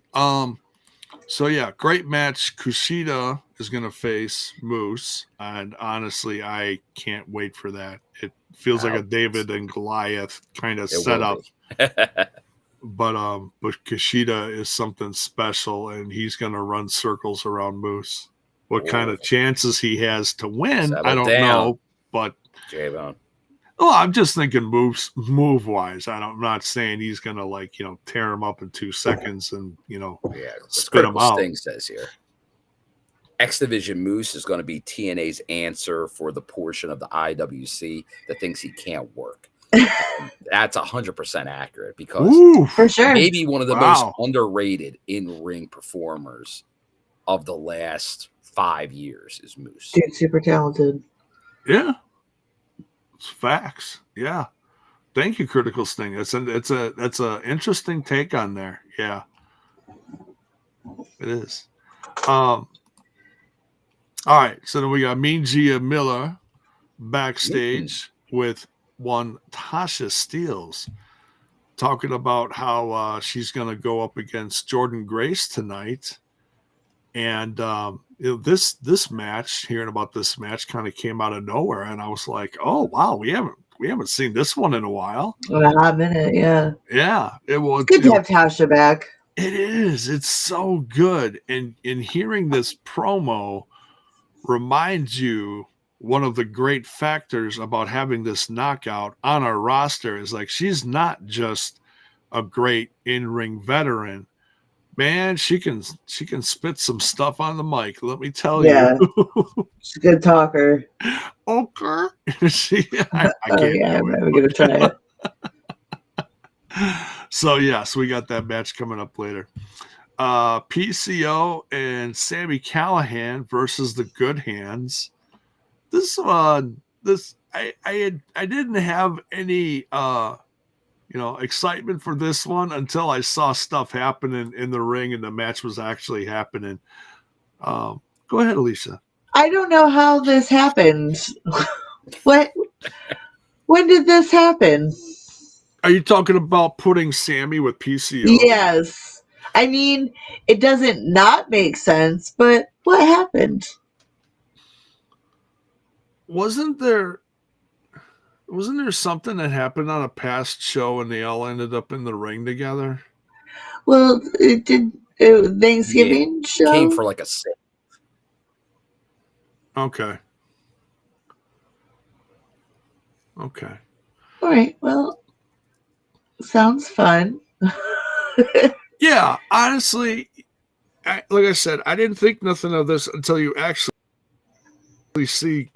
Speaker 1: So yeah, great match. Kushida is gonna face Moose, and honestly, I can't wait for that. It feels like a David and Goliath kind of setup. But Kushida is something special, and he's going to run circles around Moose. What kind of chances he has to win, I don't know. But
Speaker 2: J-Bone.
Speaker 1: Well, I'm just thinking move wise. I'm not saying he's going to like, you know, tear him up in 2 seconds and, you know, spit him out.
Speaker 2: Sting says here, X Division Moose is going to be TNA's answer for the portion of the IWC that thinks he can't work. That's 100% accurate because
Speaker 3: for sure,
Speaker 2: maybe one of the most underrated in-ring performers of the last 5 years is Moose.
Speaker 3: Dude, super talented.
Speaker 1: Yeah, it's facts. Yeah, thank you, Critical Sting. That's a interesting take on there. Yeah, it is. All All right, so then we got Mean Gia Miller backstage with one Tasha Steelz talking about how she's going to go up against Jordynne Grace tonight. And this match, hearing about this match, kind of came out of nowhere, and I was like, "Oh wow, we haven't seen this one in a while."
Speaker 3: A hot minute, yeah.
Speaker 1: Yeah, it was
Speaker 3: good to have Tasha back.
Speaker 1: It is. It's so good, and in hearing this promo reminds you one of the great factors about having this knockout on our roster is like she's not just a great in-ring veteran. Man, she can spit some stuff on the mic. Let me tell you.
Speaker 3: She's a good talker.
Speaker 1: Okay. I can't.
Speaker 3: Yeah, I'm never gonna try it.
Speaker 1: So yes, we got that match coming up later. PCO and Sami Callihan versus the Good Hands. This I didn't have any excitement for this one until I saw stuff happening in the ring and the match was actually happening. Go ahead, Alisha.
Speaker 3: I don't know how this happened. When did this happen?
Speaker 1: Are you talking about putting Sami with PCO?
Speaker 3: Yes. I mean, it doesn't not make sense, but what happened?
Speaker 1: Wasn't there something that happened on a past show and they all ended up in the ring together?
Speaker 3: Well, Thanksgiving show
Speaker 2: came for like a sip.
Speaker 1: Okay.
Speaker 3: All right. Well, sounds fun.
Speaker 1: Yeah, honestly, like I said, I didn't think nothing of this until you actually see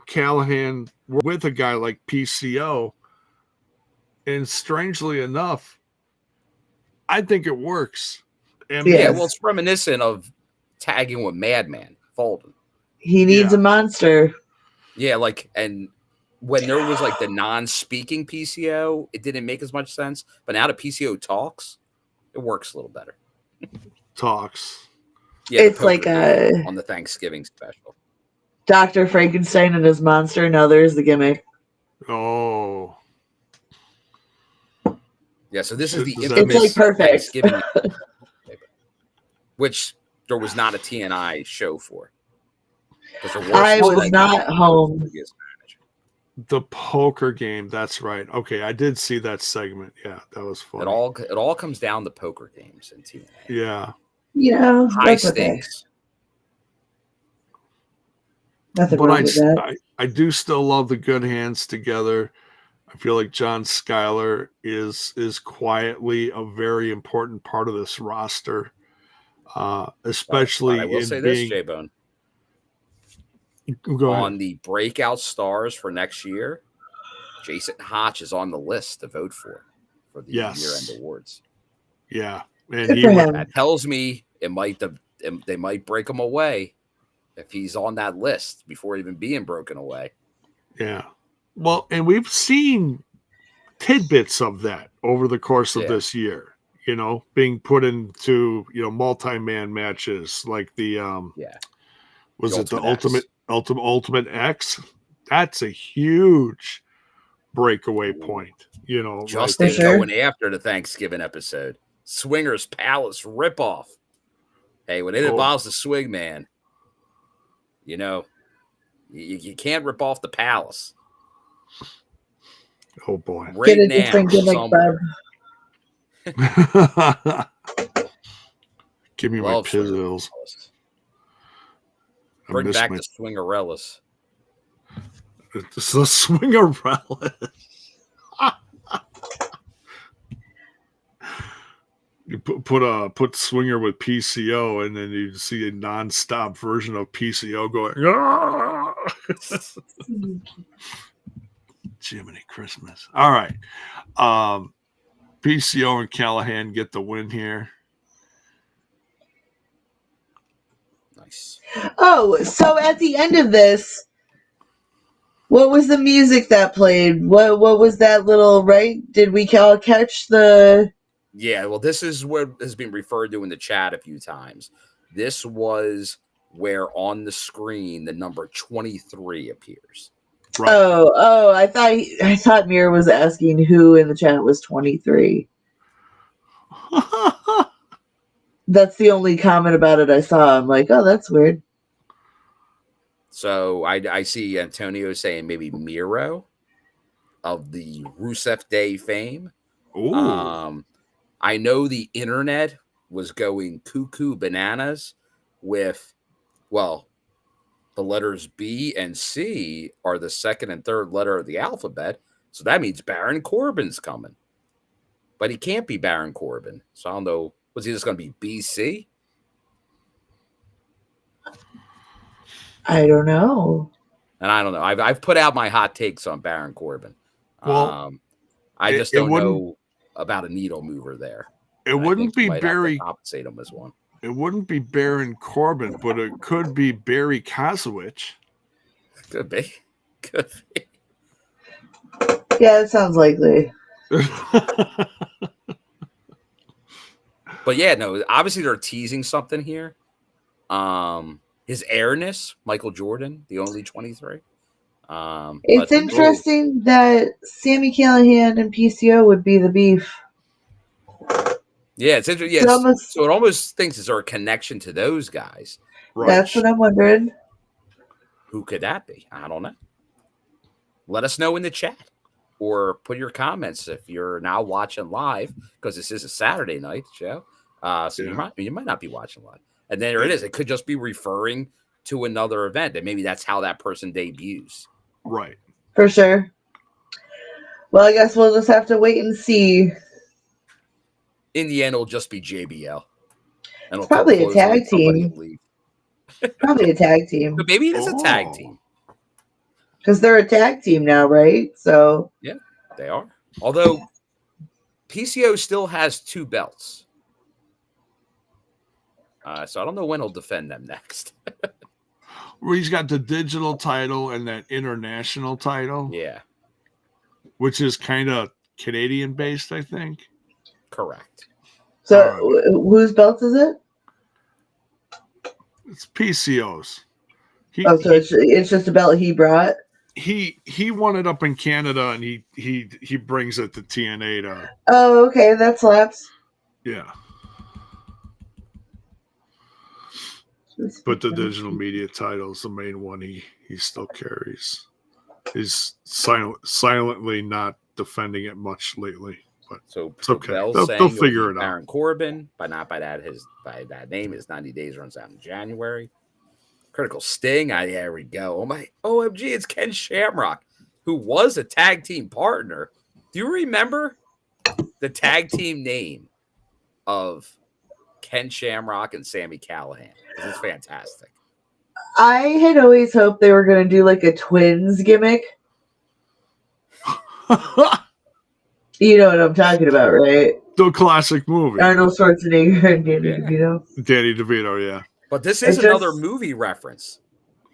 Speaker 1: Callihan with a guy like PCO. And strangely enough, I think it works. And
Speaker 2: yeah, well, it's reminiscent of tagging with Madman Fulton.
Speaker 3: He needs a monster.
Speaker 2: Yeah, and when there was like the non-speaking PCO, it didn't make as much sense. But now the PCO talks, it works a little better.
Speaker 1: Talks.
Speaker 2: Yeah,
Speaker 3: it's like
Speaker 2: on the Thanksgiving special.
Speaker 3: Dr. Frankenstein and his monster. Now there's the gimmick.
Speaker 1: Oh.
Speaker 2: Yeah, so this is the
Speaker 3: infamous it's like perfect.
Speaker 2: Thanksgiving, which there was not a TNI show for.
Speaker 3: I was not home.
Speaker 1: The poker game, that's right. Okay, I did see that segment. Yeah, that was fun.
Speaker 2: It all comes down to poker games in TNA.
Speaker 1: Yeah.
Speaker 3: Yeah.
Speaker 2: High stakes.
Speaker 3: Nothing wrong with that.
Speaker 1: I do still love the Good Hands together. I feel like John Skyler is quietly a very important part of this roster, especially
Speaker 2: I will say this, J-Bone. On the breakout stars for next year, Jason Hotch is on the list to vote for the year-end awards.
Speaker 1: Yeah,
Speaker 3: and
Speaker 2: that tells me they might break him away if he's on that list before even being broken away.
Speaker 1: Yeah. Well, and we've seen tidbits of that over the course of this year, being put into, multi-man matches like the, was it the Ultimate X? That's a huge breakaway point,
Speaker 2: Justin going after the Thanksgiving episode. Swingers Palace ripoff. Hey, when it involves the swing man, you can't rip off the Palace.
Speaker 1: Oh boy!
Speaker 3: Right now,
Speaker 1: give me my pizzles.
Speaker 2: Bring back the Swingerellas.
Speaker 1: It's the Swingerellas. You put Swinger with PCO, and then you see a nonstop version of PCO going. Jiminy Christmas. All right. PCO and Callihan get the win here.
Speaker 2: Nice.
Speaker 3: Oh, so at the end of this, what was the music that played? What was that little, right? Did we all catch the...
Speaker 2: Yeah, well, this is what has been referred to in the chat a few times. This was where on the screen the number 23 appears.
Speaker 1: Right.
Speaker 3: Oh! I thought Mira was asking who in the chat was 23. That's the only comment about it I saw. I'm like, oh, that's weird.
Speaker 2: So I see Antonio saying maybe Miro of the Rusev Day fame.
Speaker 1: Ooh.
Speaker 2: I know the internet was going cuckoo bananas with, well, the letters B and C are the second and third letter of the alphabet. So that means Baron Corbin's coming. But he can't be Baron Corbin. So I don't know. Was he just going to be BC?
Speaker 3: I don't know.
Speaker 2: And I don't know. I've put out my hot takes on Baron Corbin.
Speaker 1: Well,
Speaker 2: I just don't know about a needle mover there.
Speaker 1: It wouldn't be Barry.
Speaker 2: Compensate him as one.
Speaker 1: It wouldn't be Baron Corbin, but it could be Barry Kazarian.
Speaker 2: Could be. Could be.
Speaker 3: Yeah, it sounds likely.
Speaker 2: But yeah, no, obviously they're teasing something here. His airness, Michael Jordynne, the only 23.
Speaker 3: It's interesting that Sami Callihan and PCO would be the beef.
Speaker 2: Yeah, it's interesting. Yeah, so it almost thinks is there a connection to those guys?
Speaker 3: Right. That's what I'm wondering.
Speaker 2: Who could that be? I don't know. Let us know in the chat or put your comments if you're now watching live, because this is a Saturday night show. So you might not be watching live. And there it is. It could just be referring to another event, and maybe that's how that person debuts.
Speaker 1: Right.
Speaker 3: For sure. Well, I guess we'll just have to wait and see.
Speaker 2: In the end, it'll just be JBL. And
Speaker 3: it's probably a tag team. Probably a tag team.
Speaker 2: But maybe it is a tag team.
Speaker 3: Because they're a tag team now, right? So
Speaker 2: yeah, they are. Although PCO still has 2 belts. So I don't know when he'll defend them next.
Speaker 1: Well, he's got the digital title and that international title.
Speaker 2: Yeah.
Speaker 1: Which is kind of Canadian based, I think.
Speaker 2: Correct.
Speaker 3: So whose belt is it?
Speaker 1: It's PCO's.
Speaker 3: So it's just a belt he brought?
Speaker 1: He won it up in Canada, and he brings it to TNA to.
Speaker 3: Oh, okay, that slaps.
Speaker 1: Yeah. But the digital media title is the main one he still carries. He's silently not defending it much lately, but
Speaker 2: so
Speaker 1: it's okay. They'll figure it out.
Speaker 2: Baron Corbin, but not by that name. His 90 days runs out in January. Critical Sting. There we go. Oh my OMG, it's Ken Shamrock, who was a tag team partner. Do you remember the tag team name of Ken Shamrock and Sami Callihan? This is fantastic.
Speaker 3: I had always hoped they were going to do like a twins gimmick. You know what I'm talking about, right?
Speaker 1: The classic movie.
Speaker 3: Arnold Schwarzenegger and Danny DeVito.
Speaker 1: Danny DeVito, yeah.
Speaker 2: But this is another movie reference.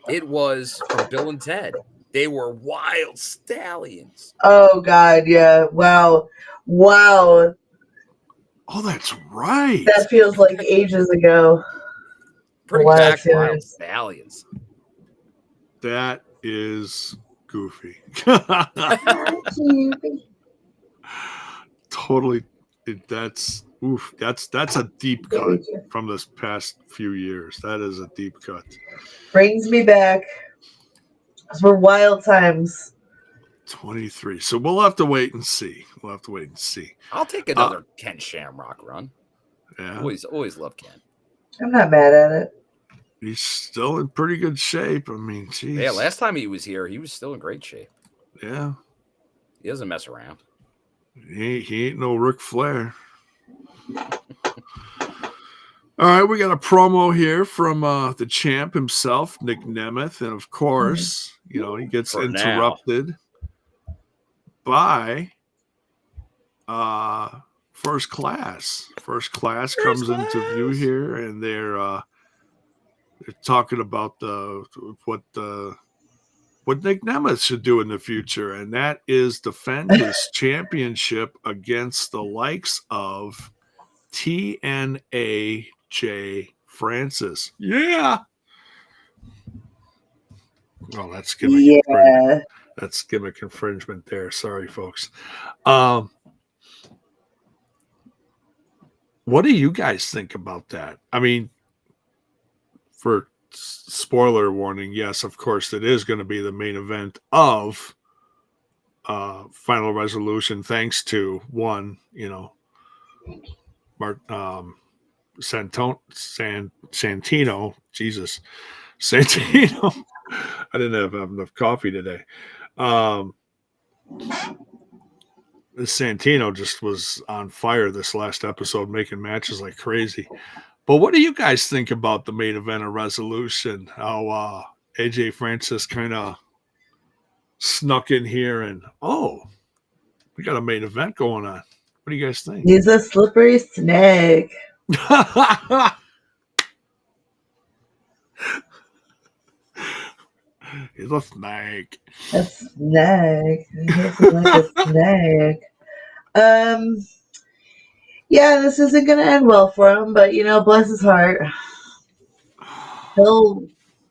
Speaker 2: It was from Bill and Ted. They were wild stallions.
Speaker 3: Oh, God, yeah. Wow. Oh,
Speaker 1: that's right.
Speaker 3: That feels like ages ago.
Speaker 2: Pretty back wild stallions.
Speaker 1: That is goofy. Totally. That's a deep cut from this past few years. That is a deep cut.
Speaker 3: Brings me back. Those were wild times.
Speaker 1: 23. So we'll have to wait and see.
Speaker 2: I'll take another Ken Shamrock run.
Speaker 1: Yeah.
Speaker 2: Always love Ken.
Speaker 3: I'm not mad at it.
Speaker 1: He's still in pretty good shape. I mean, geez.
Speaker 2: Yeah, last time he was here, he was still in great shape.
Speaker 1: Yeah.
Speaker 2: He doesn't mess around.
Speaker 1: He ain't no Ric Flair. All right, we got a promo here from the champ himself, Nick Nemeth, and of course, he gets interrupted by First Class. First Class comes into view here, and they're talking about what Nick Nemeth should do in the future, and that is defend his championship against the likes of TNA Jay Francis. Yeah. Oh, that's gimmick.
Speaker 3: Yeah.
Speaker 1: That's gimmick infringement there. Sorry, folks. What do you guys think about that? I mean, for spoiler warning, yes, of course, it is going to be the main event of Final Resolution, thanks to one, Santino, Jesus, Santino. I didn't have enough coffee today. Santino just was on fire this last episode, making matches like crazy. But what do you guys think about the main event of Resolution? How AJ Francis kind of snuck in here and, we got a main event going on. What do you guys think?
Speaker 3: He's a slippery snake.
Speaker 1: He's a snake.
Speaker 3: A snake. He's like a snake. Yeah, this isn't going to end well for him, but, bless his heart. He'll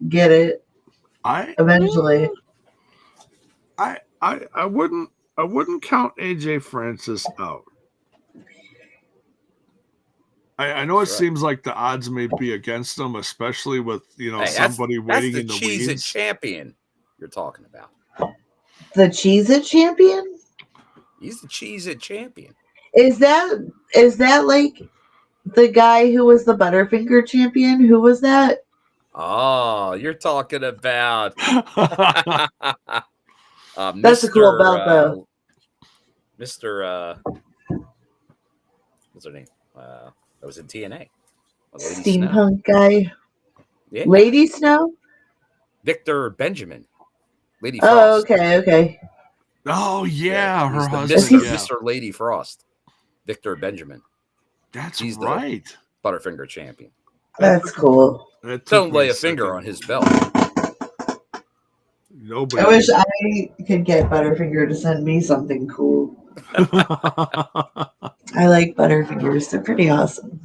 Speaker 3: get it eventually.
Speaker 1: I wouldn't count AJ Francis out. I know it seems like the odds may be against him, especially with somebody waiting in the
Speaker 2: Cheez-It
Speaker 1: weeds.
Speaker 2: champion you're talking about.
Speaker 3: The Cheez-It champion?
Speaker 2: He's the Cheez-It champion.
Speaker 3: Is that like the guy who was the Butterfinger champion? Who was that?
Speaker 2: Oh, you're talking about
Speaker 3: That's a cool belt, though.
Speaker 2: Mr. What's her name? That was in TNA.
Speaker 3: Steampunk guy.
Speaker 2: Yeah.
Speaker 3: Lady Snow?
Speaker 2: Victor Benjamin. Lady
Speaker 3: Frost.
Speaker 2: Frost.
Speaker 3: Okay.
Speaker 1: Oh, yeah. Her husband.
Speaker 2: Mr. Lady Frost. Victor Benjamin.
Speaker 1: He's right.
Speaker 2: The Butterfinger champion.
Speaker 3: That's cool.
Speaker 2: Don't lay a finger on his belt.
Speaker 1: Nobody.
Speaker 3: I wish I could get Butterfinger to send me something cool. I like Butterfingers. They're pretty awesome.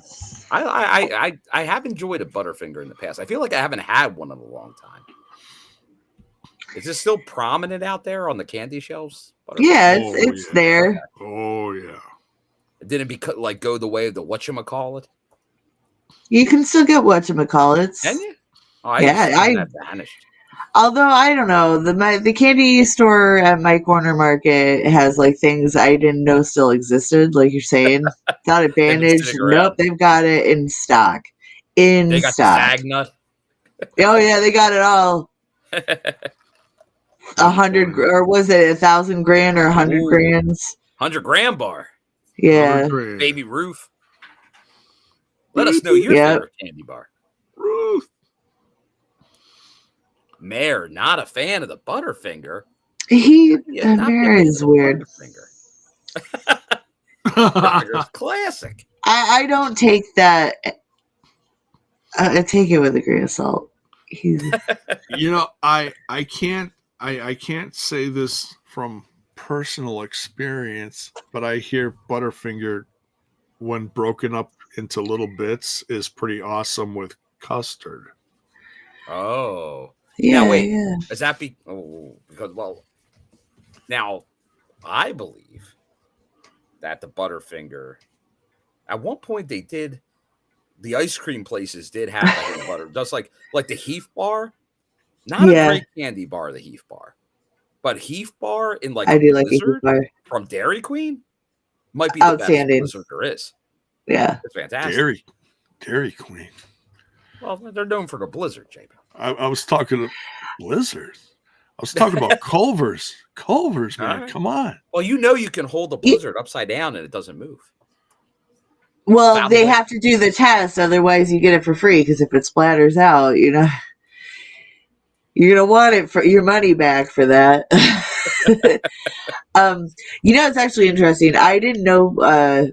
Speaker 2: I have enjoyed a Butterfinger in the past. I feel like I haven't had one in a long time. Is this still prominent out there on the candy shelves?
Speaker 3: Yeah, it's there.
Speaker 1: Oh, yeah.
Speaker 2: It didn't go the way of the whatchamacallit?
Speaker 3: You can still get whatchamacallits.
Speaker 2: Can you? Oh,
Speaker 3: I
Speaker 2: vanished.
Speaker 3: Although I don't know, the candy store at my corner market has like things I didn't know still existed. Like you're saying, got it bandaged. Nope, they've got it in stock. They got
Speaker 2: stock. The Sagnut.
Speaker 3: Oh yeah, they got it all. 100 or was it 1,000 grand or 100 grands?
Speaker 2: 100 grand bar.
Speaker 3: Yeah.
Speaker 2: Baby Ruth. Let us know your favorite candy bar.
Speaker 1: Ruth.
Speaker 2: Mayor, not a fan of the Butterfinger.
Speaker 3: Mayor is weird.
Speaker 2: Butterfinger's classic.
Speaker 3: I don't take that. I take it with a grain of salt.
Speaker 1: I can't say this from personal experience, but I hear Butterfinger, when broken up into little bits, is pretty awesome with custard.
Speaker 2: Oh.
Speaker 3: Yeah,
Speaker 2: now, wait,
Speaker 3: yeah.
Speaker 2: Is that now I believe that the Butterfinger, at one point the ice cream places did have butter, just like the Heath bar, not a great candy bar, the Heath bar, but Heath bar in
Speaker 3: I do like Heath bar
Speaker 2: from Dairy Queen might be the best Blizzard there is.
Speaker 3: Yeah,
Speaker 2: it's fantastic.
Speaker 1: Dairy Queen.
Speaker 2: Well, they're known for the Blizzard, JP.
Speaker 1: I was talking to Blizzard. I was talking about Culver's. Culver's, man. Right. Come on.
Speaker 2: Well, you can hold the Blizzard upside down and it doesn't move.
Speaker 3: Well, they have to do the test, otherwise you get it for free. Because if it splatters out, you're gonna want it for your money back for that. It's actually interesting. I didn't know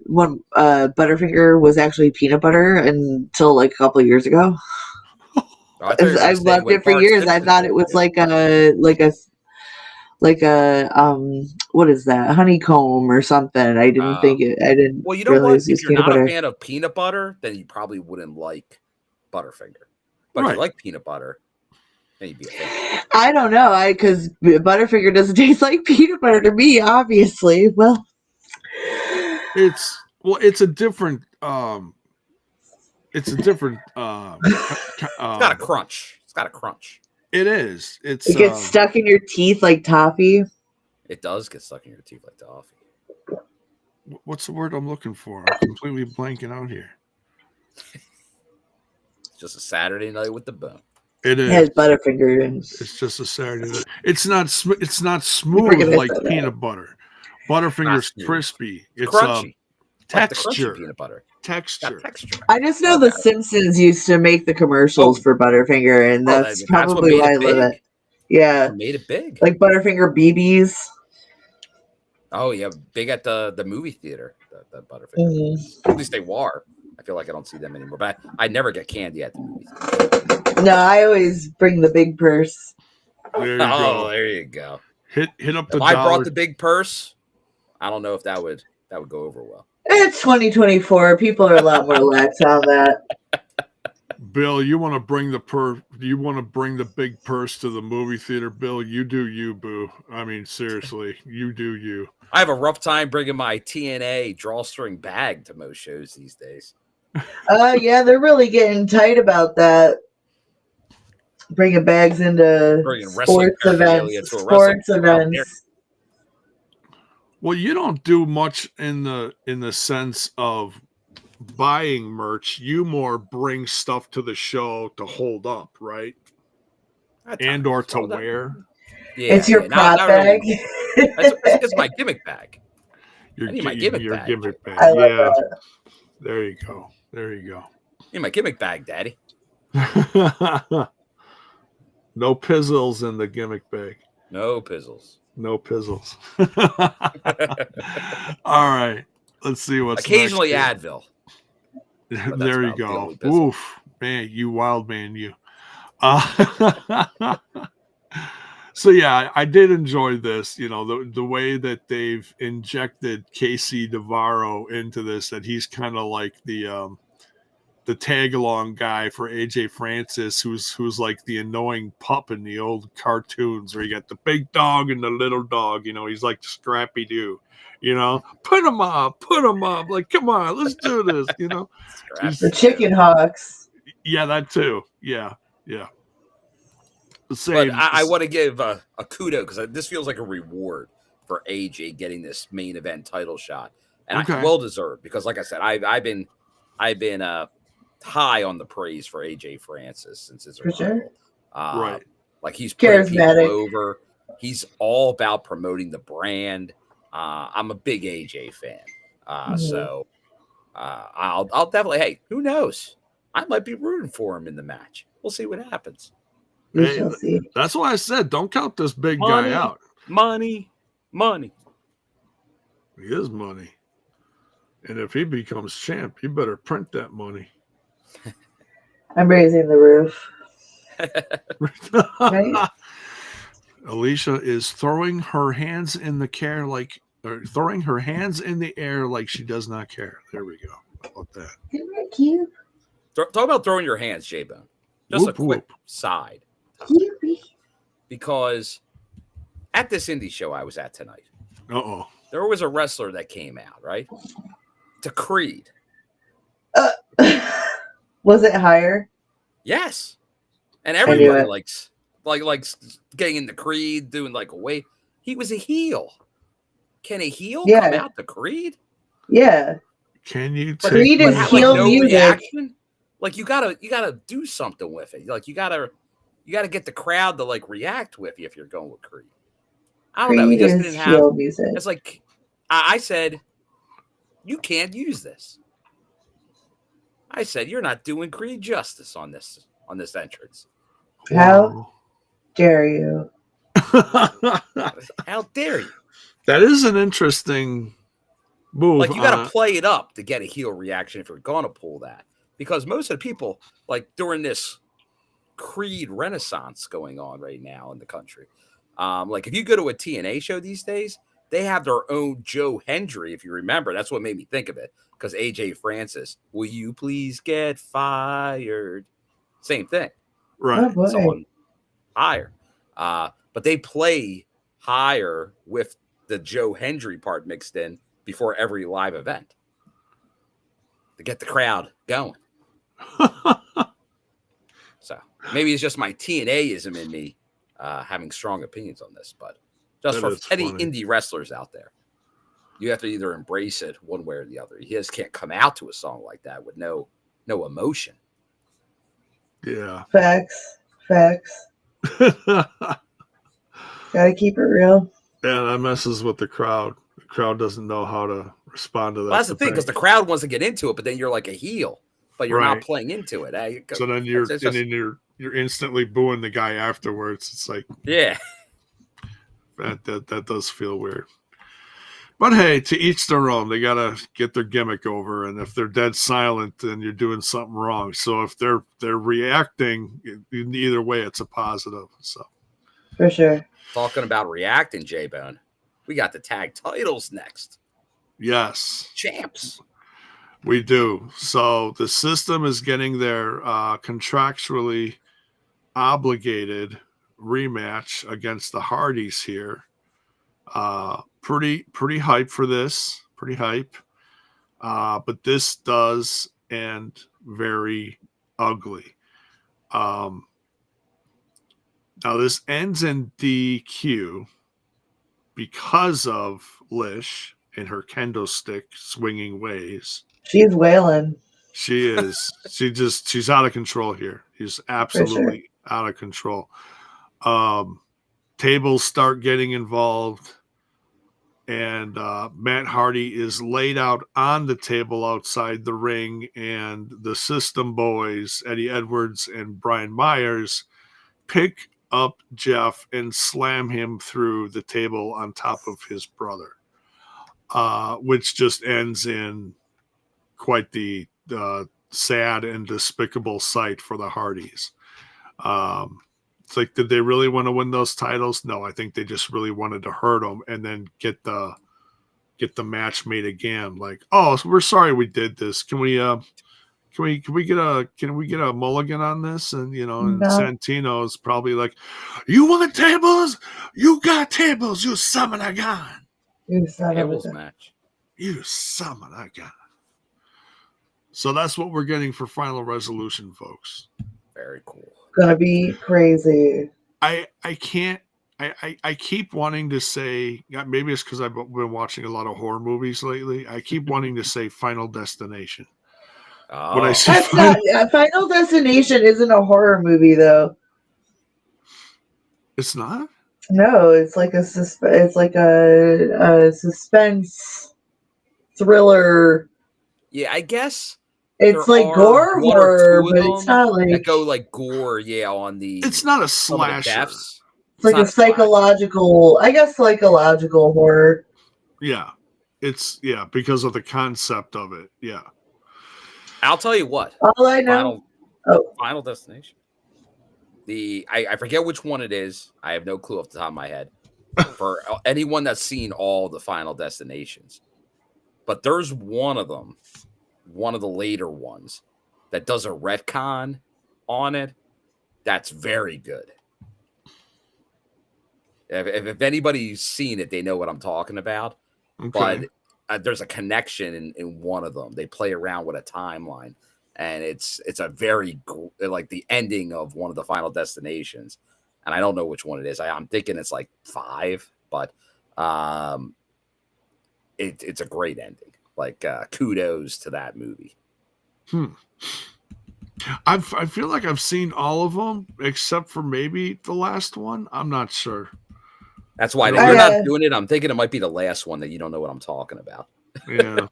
Speaker 3: when Butterfinger was actually peanut butter until like a couple of years ago. I've loved it for years. I thought it was like a what is that, honeycomb or something. I didn't think it. I didn't.
Speaker 2: Well, you know what? If you're not a fan of peanut butter, then you probably wouldn't like Butterfinger. But if you like peanut butter, Maybe a fan.
Speaker 3: I don't know. Because Butterfinger doesn't taste like peanut butter to me, obviously. Well,
Speaker 1: it's a different it's got
Speaker 2: a crunch. It's got a crunch.
Speaker 1: It is.
Speaker 3: It gets stuck in your teeth like toffee.
Speaker 2: It does get stuck in your teeth like toffee.
Speaker 1: What's the word I'm looking for? I'm completely blanking out here.
Speaker 2: It's just a Saturday night with the bone.
Speaker 1: It is.
Speaker 3: It has Butterfinger in.
Speaker 1: It's just a Saturday night. It's not smooth like peanut butter. Butterfinger's crispy. It's
Speaker 2: crunchy.
Speaker 1: Texture.
Speaker 2: Like peanut butter.
Speaker 1: Texture.
Speaker 3: I just know the Simpsons used to make the commercials for Butterfinger, and that's probably why I love it. Yeah.
Speaker 2: It made it big.
Speaker 3: Like Butterfinger BBs.
Speaker 2: Oh, yeah. Big at the movie theater, the Butterfinger. At least they were. I feel like I don't see them anymore. But I never get candy at the movie theater.
Speaker 3: No, I always bring the big purse.
Speaker 1: There you go.
Speaker 2: There you go.
Speaker 1: Hit up the
Speaker 2: If I brought the big purse, I don't know if that would go over well.
Speaker 3: It's 2024. People are a lot more lax on that.
Speaker 1: Bill, you want to bring the big purse to the movie theater, Bill? You do you, boo. I mean, seriously, you do you.
Speaker 2: I have a rough time bringing my TNA drawstring bag to most shows these days.
Speaker 3: Yeah, they're really getting tight about that. Bringing bags into sports events.
Speaker 1: Well, you don't do much in the sense of buying merch. You more bring stuff to the show to hold up, right? And or to wear.
Speaker 3: Yeah, it's your prop bag.
Speaker 2: It's my gimmick bag.
Speaker 1: Your
Speaker 2: gimmick bag.
Speaker 1: I love that. There you go.
Speaker 2: Yeah, my gimmick bag, Daddy.
Speaker 1: No pizzles in the gimmick bag.
Speaker 2: No pizzles.
Speaker 1: All right. Let's see what's
Speaker 2: occasionally
Speaker 1: next
Speaker 2: Advil.
Speaker 1: There you go. Oof, man, you wild man, you. So yeah, I did enjoy this. You know, the way that they've injected Casey DeVaro into this, that he's kind of like the tag along guy for AJ Francis, who's like the annoying pup in the old cartoons where you got the big dog and the little dog. You know, he's like Scrappy Doo. You know, put him up. Like, come on, let's do this. You know,
Speaker 3: the Chicken Hawks.
Speaker 1: Yeah, that too. Yeah.
Speaker 2: But I want to give a kudo because this feels like a reward for AJ getting this main event title shot, and well deserved because, like I said, I've been high on the praise for AJ Francis since his arrival.
Speaker 1: Right,
Speaker 2: like he's putting people over. He's all about promoting the brand. I'm a big AJ fan, so I'll definitely. Hey, who knows? I might be rooting for him in the match. We'll see what happens.
Speaker 1: Hey, that's why I said don't count this big guy out.
Speaker 2: Money.
Speaker 1: He is money. And if he becomes champ, you better print that money.
Speaker 3: I'm raising the roof. Right?
Speaker 1: Alisha is throwing her hands in the air like she does not care. There we go. How about that?
Speaker 3: Isn't that cute?
Speaker 2: Talk about throwing your hands, J-Bone. Just a quick side. Because at this indie show I was at tonight, there was a wrestler that came out, right? To Creed.
Speaker 3: Was it higher?
Speaker 2: Yes. And everybody likes getting into Creed, doing like a wait. He was a heel. Can a heel come out to Creed?
Speaker 3: Yeah.
Speaker 1: Can you take
Speaker 3: Creed is heel music?
Speaker 2: Reaction? Like you gotta do something with it. Like you gotta get the crowd to like react with you if you're going with Creed. I don't know. He just didn't have.
Speaker 3: Music.
Speaker 2: It's like I said, you can't use this. I said you're not doing Creed justice on this entrance.
Speaker 3: How dare you?
Speaker 2: How dare you?
Speaker 1: That is an interesting move.
Speaker 2: Like you got to play it up to get a heel reaction if you're going to pull that. Because most of the people, like during this Creed renaissance going on right now in the country, like if you go to a TNA show these days, they have their own Joe Hendry. If you remember, that's what made me think of it. Because AJ Francis, will you please get fired? Same thing,
Speaker 1: right?
Speaker 3: Oh,
Speaker 2: higher. But they play higher with the Joe Hendry part mixed in before every live event to get the crowd going. So maybe it's just my TNA-ism in me having strong opinions on this, but just for any indie wrestlers out there, you have to either embrace it one way or the other. You just can't come out to a song like that with no emotion.
Speaker 3: Yeah. Facts. Gotta keep it real.
Speaker 1: Yeah, that messes with the crowd. The crowd doesn't know how to respond to that.
Speaker 2: Well, that's the thing, because the crowd wants to get into it, but then you're like a heel, but you're not playing into it.
Speaker 1: So then you're instantly booing the guy afterwards. It's like,
Speaker 2: yeah,
Speaker 1: that does feel weird. But hey, to each their own. They gotta get their gimmick over, and if they're dead silent, then you're doing something wrong. So if they're reacting, either way, it's a positive. So
Speaker 3: for sure.
Speaker 2: Talking about reacting, J-Bone, we got the tag titles next.
Speaker 1: Yes,
Speaker 2: champs.
Speaker 1: We do. So the system is getting their contractually obligated rematch against the Hardys here. Pretty hype for this. Pretty hype. But this does end very ugly. Now this ends in DQ because of Lish and her kendo stick swinging ways.
Speaker 3: She's wailing.
Speaker 1: She is. She's out of control here. She's absolutely out of control. Tables start getting involved, and Matt Hardy is laid out on the table outside the ring, and the System Boys, Eddie Edwards and Brian Myers, pick up Jeff and slam him through the table on top of his brother, which just ends in quite the sad and despicable sight for the Hardys. It's like, did they really want to win those titles? No, I think they just really wanted to hurt them and then get the match made again. Like, oh, so we're sorry we did this. Can we get a mulligan on this? And and Santino's probably like, you want tables? You got tables. You summon a gun.
Speaker 2: Tables match.
Speaker 1: You summon a gun. So that's what we're getting for Final Resolution, folks.
Speaker 2: Very cool.
Speaker 3: Gonna be crazy.
Speaker 1: I keep wanting to say, maybe it's because I've been watching a lot of horror movies lately. I keep wanting to say Final Destination.
Speaker 2: Oh.
Speaker 1: I say
Speaker 3: Final Destination isn't a horror movie, though.
Speaker 1: It's not?
Speaker 3: No, it's like a suspense thriller.
Speaker 2: Yeah, I guess.
Speaker 3: It's like gore horror, but it's not like
Speaker 2: that go like gore. Yeah, on the.
Speaker 1: It's not a slasher.
Speaker 3: It's like a psychological, psychological horror.
Speaker 1: Yeah, because of the concept of it. Yeah.
Speaker 2: I'll tell you what.
Speaker 3: All I know.
Speaker 2: Final Destination. I forget which one it is. I have no clue off the top of my head. For anyone that's seen all the Final Destinations, but there's one of them. One of the later ones that does a retcon on it. That's very good. If anybody's seen it, they know what I'm talking about. Okay. But there's a connection in one of them. They play around with a timeline, and it's a very like the ending of one of the Final Destinations. And I don't know which one it is. I'm thinking it's like 5, but it's a great ending. Like kudos to that movie.
Speaker 1: I feel like I've seen all of them except for maybe the last one. I'm not sure.
Speaker 2: That's why you're not doing it. I'm thinking it might be the last one that you don't know what I'm talking about.
Speaker 1: Yeah.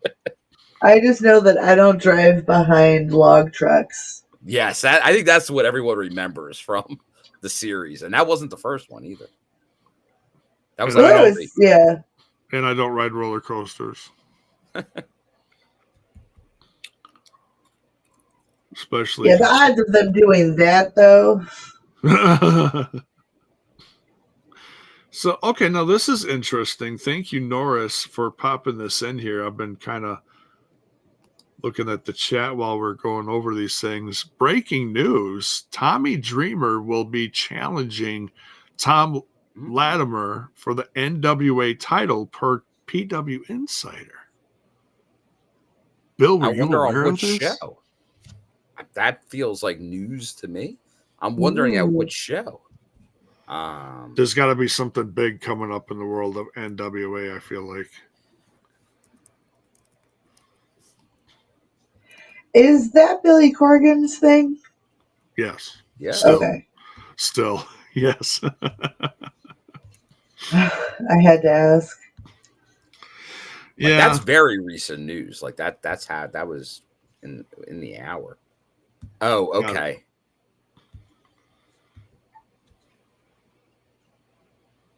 Speaker 3: I just know that I don't drive behind log trucks.
Speaker 2: Yes, I think that's what everyone remembers from the series, and that wasn't the first one either. That was
Speaker 3: yeah.
Speaker 1: And I don't ride roller coasters. Especially
Speaker 3: the odds of them doing that though.
Speaker 1: So okay, now this is interesting. Thank you, Norris, for popping this in here. I've been kind of looking at the chat while we're going over these things. Breaking news: Tommy Dreamer will be challenging Tom Latimer for the NWA title per PW Insider. Bill, were
Speaker 2: I
Speaker 1: you
Speaker 2: wonder on
Speaker 1: aware of
Speaker 2: which
Speaker 1: this?
Speaker 2: show. That feels like news to me. I'm wondering at which show.
Speaker 1: There's got to be something big coming up in the world of NWA, I feel like.
Speaker 3: Is that Billy Corgan's thing?
Speaker 1: Yes.
Speaker 2: Yeah.
Speaker 3: Okay.
Speaker 1: Still, yes.
Speaker 3: I had to ask.
Speaker 2: Like,
Speaker 1: Yeah.
Speaker 2: that's very recent news. Like that's how that was in the hour. Oh, okay.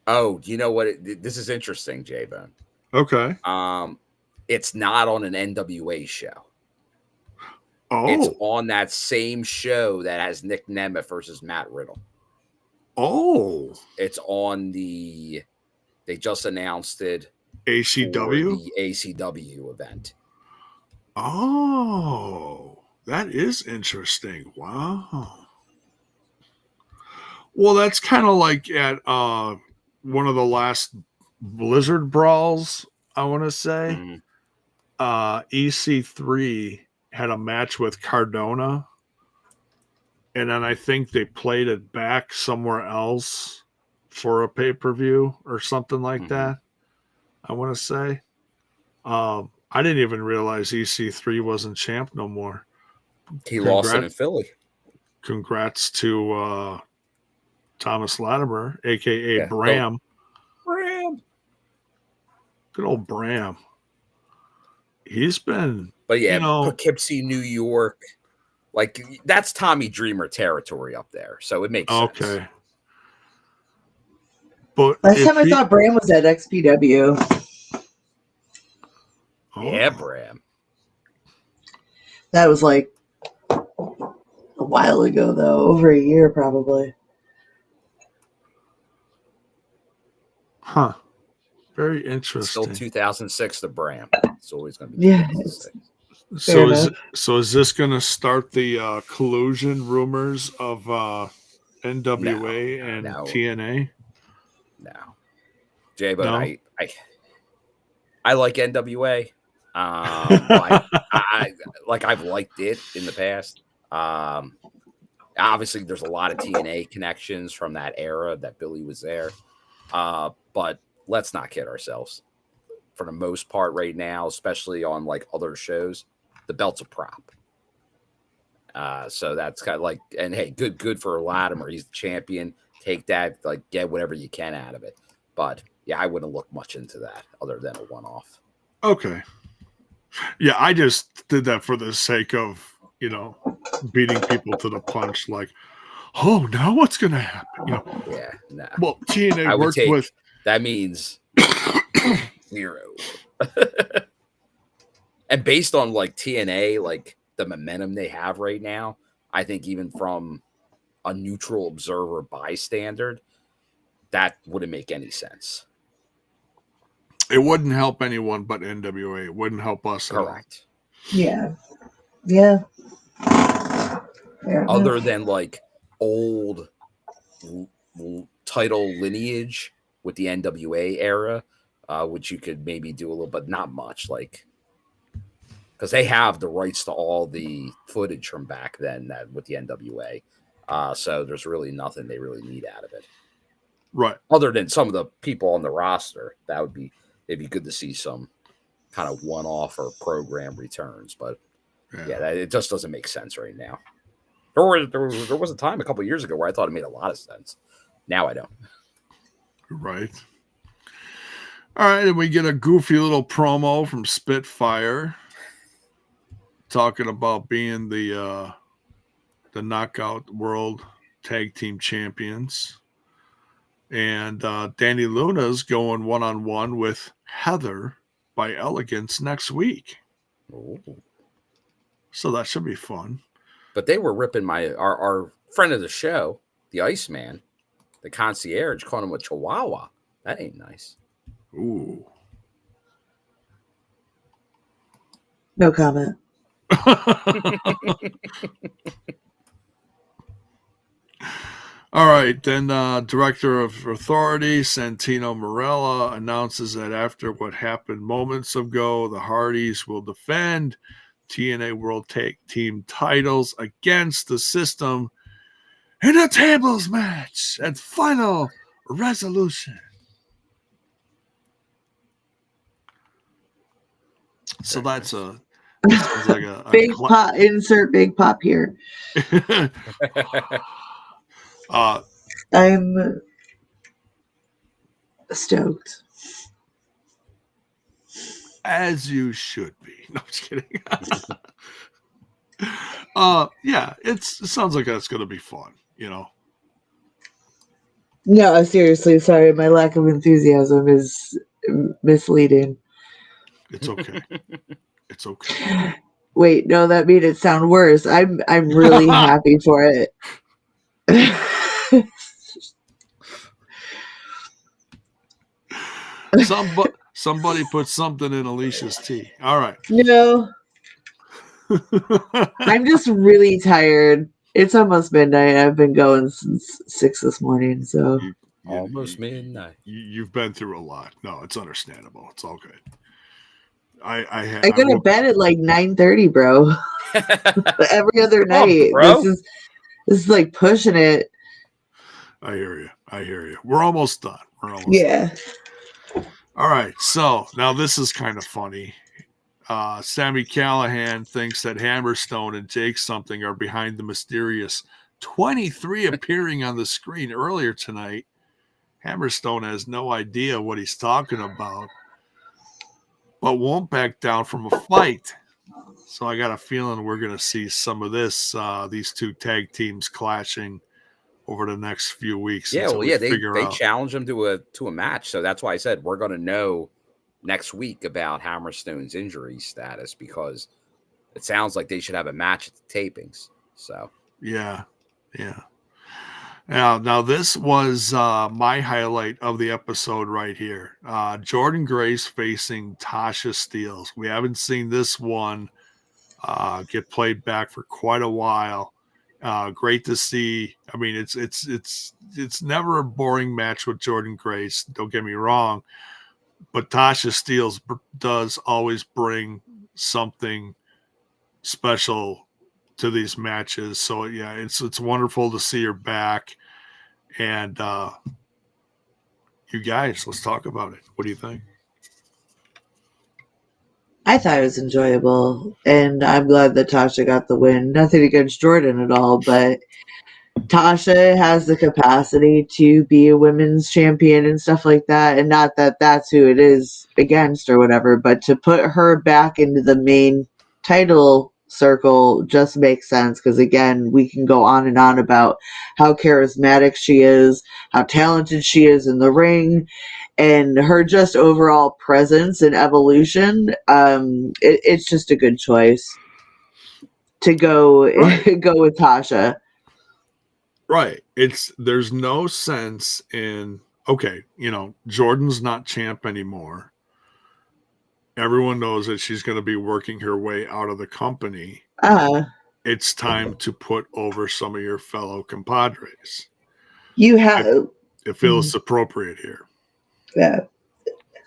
Speaker 2: Oh, do you know what? This is interesting, J-Bone.
Speaker 1: Okay.
Speaker 2: It's not on an NWA show.
Speaker 1: Oh.
Speaker 2: It's on that same show that has Nick Nemeth versus Matt Riddle.
Speaker 1: Oh.
Speaker 2: It's on the. They just announced it.
Speaker 1: ACW?
Speaker 2: The ACW event.
Speaker 1: Oh, that is interesting. Wow. Well, that's kind of like at one of the last Blizzard brawls, I want to say. EC3 had a match with Cardona, and then I think they played it back somewhere else for a pay-per-view or something like that, I want to say. I didn't even realize EC3 wasn't champ no more.
Speaker 2: He lost it in Philly.
Speaker 1: Congrats to Thomas Latimer, a.k.a. Bram.
Speaker 2: Bram.
Speaker 1: Good old Bram. He's been...
Speaker 2: But yeah, Poughkeepsie, New York. Like, that's Tommy Dreamer territory up there. So it makes sense.
Speaker 1: Okay. But
Speaker 3: last time I thought Bram was at XPW.
Speaker 2: Yeah, Bram.
Speaker 3: That was like a while ago, though. Over a year, probably.
Speaker 1: Huh. Very interesting.
Speaker 2: Still 2006 to Bram. It's always going to be 2006.
Speaker 1: So is this going to start the collusion rumors of NWA and TNA?
Speaker 2: No. Jay, but I like NWA. But I've liked it in the past. Obviously, there's a lot of TNA connections from that era that Billy was there. But let's not kid ourselves. For the most part, right now, especially on like other shows, the belt's a prop. So that's kind of like, and hey, good for Latimer. He's the champion. Take that, like, get whatever you can out of it. But yeah, I wouldn't look much into that other than a one-off.
Speaker 1: Okay. Yeah, I just did that for the sake of, beating people to the punch. Like, oh, now what's going to happen?
Speaker 2: Yeah, nah.
Speaker 1: Well, TNA worked with.
Speaker 2: That means 0. And based on like TNA, like the momentum they have right now, I think even from a neutral observer bystander, that wouldn't make any sense.
Speaker 1: It wouldn't help anyone but NWA. It wouldn't help us.
Speaker 2: Correct.
Speaker 3: Yeah.
Speaker 2: Other than like old title lineage with the NWA era, which you could maybe do a little, but not much. Like, because they have the rights to all the footage from back then with the NWA. So there's really nothing they really need out of it.
Speaker 1: Right.
Speaker 2: Other than some of the people on the roster, it'd be good to see some kind of one-off or program returns. But it just doesn't make sense right now. There was a time a couple of years ago where I thought it made a lot of sense. Now I don't.
Speaker 1: Right. All right, and we get a goofy little promo from Spitfire talking about being the Knockout World Tag Team Champions. And Danny Luna's going one-on-one with Heather by Elegance next week.
Speaker 2: Ooh. So
Speaker 1: that should be fun.
Speaker 2: But they were ripping our friend of the show, the Iceman, the concierge, calling him a chihuahua. That ain't nice.
Speaker 1: Ooh.
Speaker 3: No comment.
Speaker 1: All right, then Director of Authority, Santino Marella, announces that after what happened moments ago, the Hardys will defend TNA World Tag Team titles against the System in a tables match at Final Resolution. So that's sounds like a
Speaker 3: big pop. Insert big pop here. I'm stoked.
Speaker 1: As you should be. No, I'm just kidding. Yeah, it sounds like that's going to be fun, you know.
Speaker 3: No, seriously, sorry. My lack of enthusiasm is misleading.
Speaker 1: It's okay. It's okay.
Speaker 3: Wait, no, that made it sound worse. I'm really happy for it.
Speaker 1: Somebody put something in Alicia's tea. All right.
Speaker 3: No. I'm just really tired. It's almost midnight. I've been going since 6 this morning, so
Speaker 2: almost midnight.
Speaker 1: You've been through a lot. No, it's understandable. It's all good. I
Speaker 3: go to bed at like 9:30, bro. Every other night.
Speaker 2: Bro.
Speaker 3: This is like pushing it.
Speaker 1: I hear you. We're almost done. Done. All right. So now this is kind of funny. Sami Callihan thinks that Hammerstone and Jake something are behind the mysterious 23 appearing on the screen earlier tonight. Hammerstone has no idea what he's talking about, but won't back down from a fight. So I got a feeling we're going to see some of this, these two tag teams clashing over the next few weeks.
Speaker 2: Yeah, well, they challenged him to a match. So that's why I said we're going to know next week about Hammerstone's injury status, because it sounds like they should have a match at the tapings. So
Speaker 1: yeah. Now this was my highlight of the episode right here. Jordynne Grace facing Tasha Steelz. We haven't seen this one get played back for quite a while. Great to see. I mean, it's never a boring match with Jordynne Grace. Don't get me wrong. But Tasha Steelz does always bring something special to these matches. So yeah, it's wonderful to see her back. And you guys, let's talk about it. What do you think?
Speaker 3: I thought it was enjoyable, and I'm glad that Tasha got the win. Nothing against Jordynne at all, but Tasha has the capacity to be a women's champion and stuff like that, and not that that's who it is against or whatever, but to put her back into the main title circle just makes sense, because again, we can go on and on about how charismatic she is, how talented she is in the ring, and her just overall presence and evolution. It's just a good choice to go with Tasha.
Speaker 1: Right. There's no sense in, okay, Jordynne's not champ anymore. Everyone knows that she's going to be working her way out of the company. It's time to put over some of your fellow compadres. It feels appropriate here.
Speaker 3: Yeah.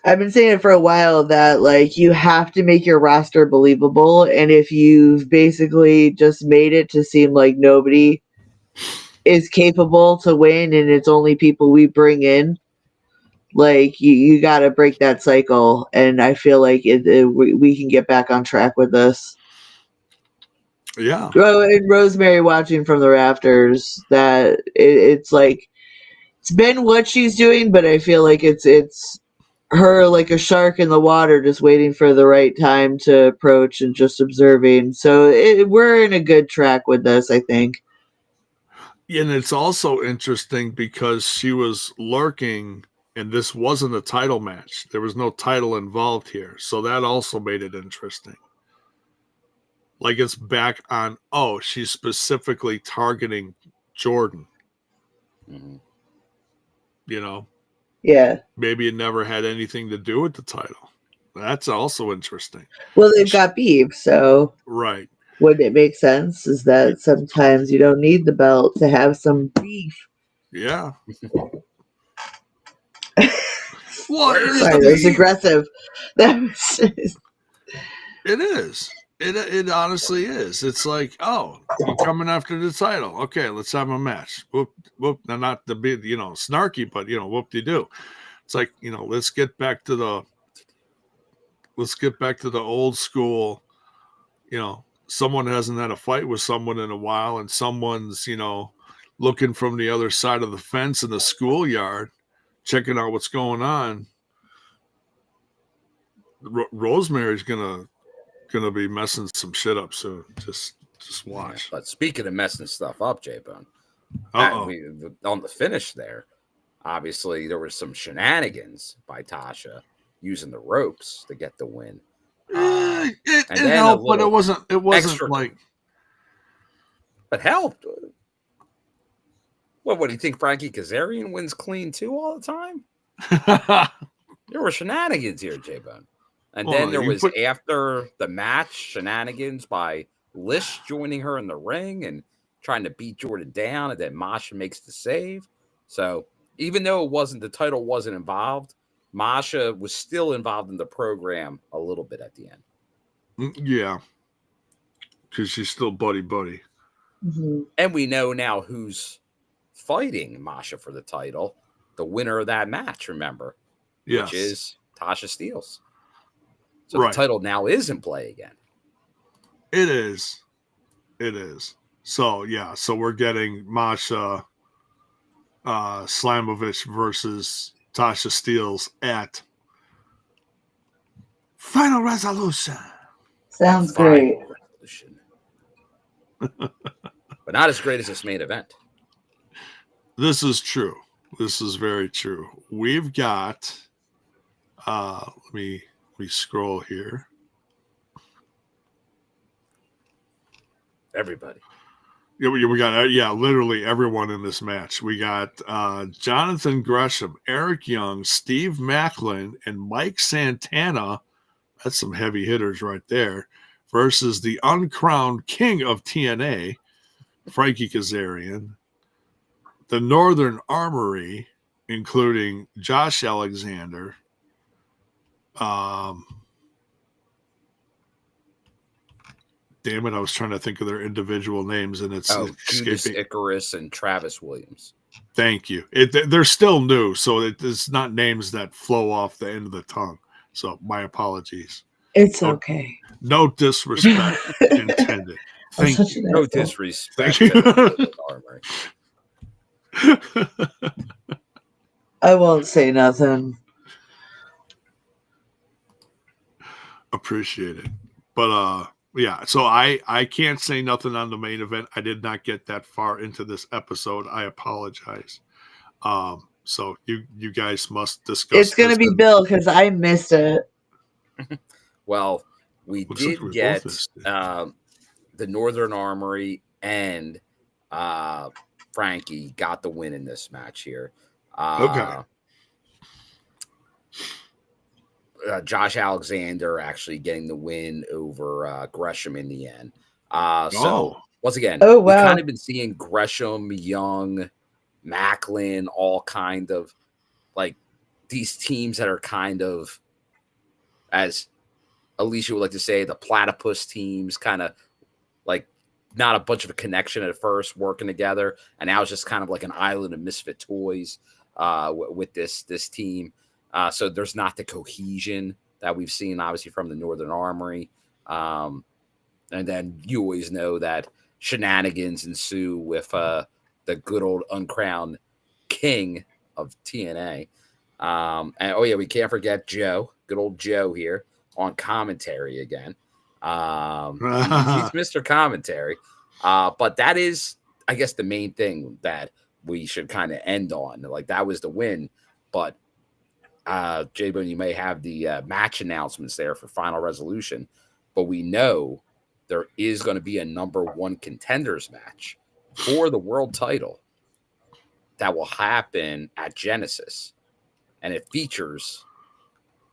Speaker 3: I've been saying it for a while that like you have to make your roster believable, and if you've basically just made it to seem like nobody is capable to win and it's only people we bring in, like you got to break that cycle, and I feel like we can get back on track with this.
Speaker 1: Yeah.
Speaker 3: And Rosemary watching from the rafters, that it's like it's been what she's doing, but I feel like it's her like a shark in the water, just waiting for the right time to approach and just observing. So we're in a good track with this, I think.
Speaker 1: And it's also interesting because she was lurking, and this wasn't a title match. There was no title involved here. So that also made it interesting. Like it's back on, she's specifically targeting Jordynne.
Speaker 2: Mm-hmm.
Speaker 3: Yeah.
Speaker 1: Maybe it never had anything to do with the title. That's also interesting.
Speaker 3: Well, they've got beef, so.
Speaker 1: Right.
Speaker 3: Wouldn't it make sense? Is that sometimes you don't need the belt to have some beef?
Speaker 1: Yeah.
Speaker 2: Well,
Speaker 3: Sorry, that was aggressive. That was.
Speaker 1: It is. It honestly is. It's like, oh, you're coming after the title. Okay, let's have a match. Whoop, whoop. Now, not to be, snarky, but whoop de do. It's like, let's get back to the old school. Someone hasn't had a fight with someone in a while, and someone's, looking from the other side of the fence in the schoolyard, checking out what's going on. Rosemary's gonna be messing some shit up soon. Just watch.
Speaker 2: Yeah, but speaking of messing stuff up, J-Bone, on the finish there, obviously there were some shenanigans by Tasha using the ropes to get the win.
Speaker 1: It helped, but it wasn't extra, like.
Speaker 2: It helped. What do you think? Frankie Kazarian wins clean too all the time? There were shenanigans here, J-Bone. And then there was, after the match, shenanigans by Lish joining her in the ring and trying to beat Jordynne down, and then Masha makes the save. So even though the title wasn't involved, Masha was still involved in the program a little bit at the end.
Speaker 1: Yeah. Because she's still buddy.
Speaker 3: Mm-hmm.
Speaker 2: And we know now who's fighting Masha for the title. The winner of that match, remember?
Speaker 1: Yes.
Speaker 2: Which is Tasha Steelz. So the title now is in play again.
Speaker 1: It is. So, yeah. So we're getting Masha Slamovich versus Tasha Steelz at Final Resolution.
Speaker 3: Sounds great.
Speaker 2: But not as great as this main event.
Speaker 1: This is true. This is very true. We've got, let me scroll here.
Speaker 2: Everybody.
Speaker 1: Yeah, we got literally everyone in this match. We got Jonathan Gresham, Eric Young, Steve Maclin, and Mike Santana. That's some heavy hitters right there. Versus the uncrowned king of TNA, Frankie Kazarian, the Northern Armory, including Josh Alexander, damn it, I was trying to think of their individual names, and it's
Speaker 2: Judas, Icarus, and Travis Williams.
Speaker 1: Thank you. They're still new, so it's not names that flow off the end of the tongue. So my apologies.
Speaker 3: It's okay.
Speaker 1: No disrespect intended. Thank you.
Speaker 2: No disrespect.
Speaker 1: Thank you.
Speaker 3: I won't say nothing.
Speaker 1: Appreciate it. But yeah, so I can't say nothing on the main event. I did not get that far into this episode. I apologize. So you guys must discuss.
Speaker 3: It's gonna be Bill because I missed it.
Speaker 2: Well, we did get the Northern Armory and Frankie got the win in this match here.
Speaker 1: Okay.
Speaker 2: Josh Alexander actually getting the win over Gresham in the end. So once again, we've kind of been seeing Gresham, Young, Maclin, all kind of like these teams that are kind of, as Alisha would like to say, the platypus teams, kind of like not a bunch of a connection at first, working together, and now it's just kind of like an island of misfit toys with this team. So there's not the cohesion that we've seen, obviously, from the Northern Armory. And then you always know that shenanigans ensue with the good old uncrowned king of TNA. And we can't forget Joe, good old Joe here on commentary again. He's Mr. Commentary. But that is, I guess, the main thing that we should kind of end on. Like, that was the win. But J-Bone, you may have the match announcements there for Final Resolution, but we know there is going to be a number one contenders match for the world title that will happen at Genesis, and it features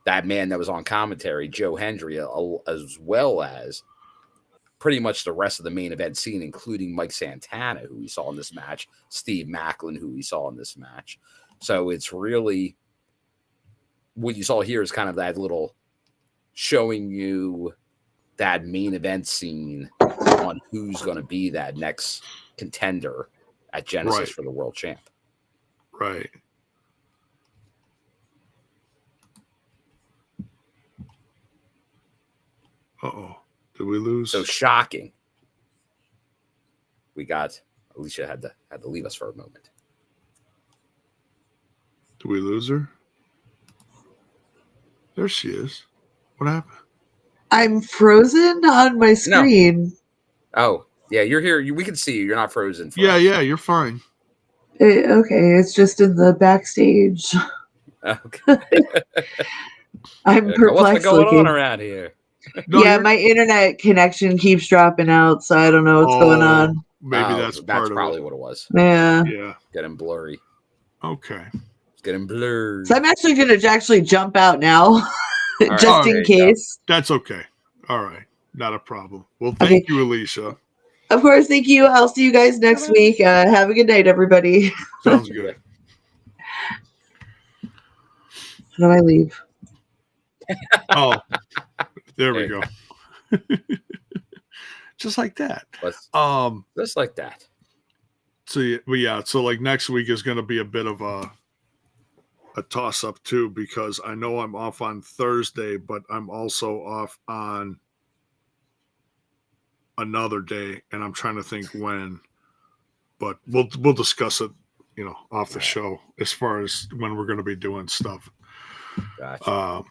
Speaker 2: that man that was on commentary, Joe Hendry, as well as pretty much the rest of the main event scene, including Mike Santana, who we saw in this match, Steve Maclin, who we saw in this match. So it's really what you saw here is kind of that little showing you that main event scene on who's going to be that next contender at Genesis for the world champ.
Speaker 1: Right. Uh-oh. Did we lose?
Speaker 2: So shocking. We got Alisha had to leave us for a moment.
Speaker 1: Did we lose her? There she is. What happened?
Speaker 3: I'm frozen on my screen.
Speaker 2: No. Oh, yeah, you're here. We can see you. You're not frozen.
Speaker 1: Yeah, you're fine.
Speaker 3: Okay, it's just in the backstage.
Speaker 2: Okay.
Speaker 3: I'm perplexed.
Speaker 2: What's going on around here?
Speaker 3: No, yeah, my internet connection keeps dropping out, so I don't know what's going on.
Speaker 1: Maybe that's
Speaker 2: probably what it was.
Speaker 3: Yeah.
Speaker 1: Yeah.
Speaker 2: Getting blurry.
Speaker 1: Okay.
Speaker 2: It's getting blurry.
Speaker 3: So I'm actually going to jump out now, just in case.
Speaker 1: That's okay. All right. Not a problem. Well, thank you, Alisha.
Speaker 3: Of course, thank you. I'll see you guys next week. Have a good night, everybody.
Speaker 1: Sounds good.
Speaker 3: How do I leave?
Speaker 1: Oh, there we go. Just like that.
Speaker 2: Just like that.
Speaker 1: So yeah, so like next week is going to be a bit of a toss up too, because I know I'm off on Thursday, but I'm also off on another day, and I'm trying to think when. But we'll discuss it, off the show as far as when we're going to be doing stuff.
Speaker 2: Gotcha.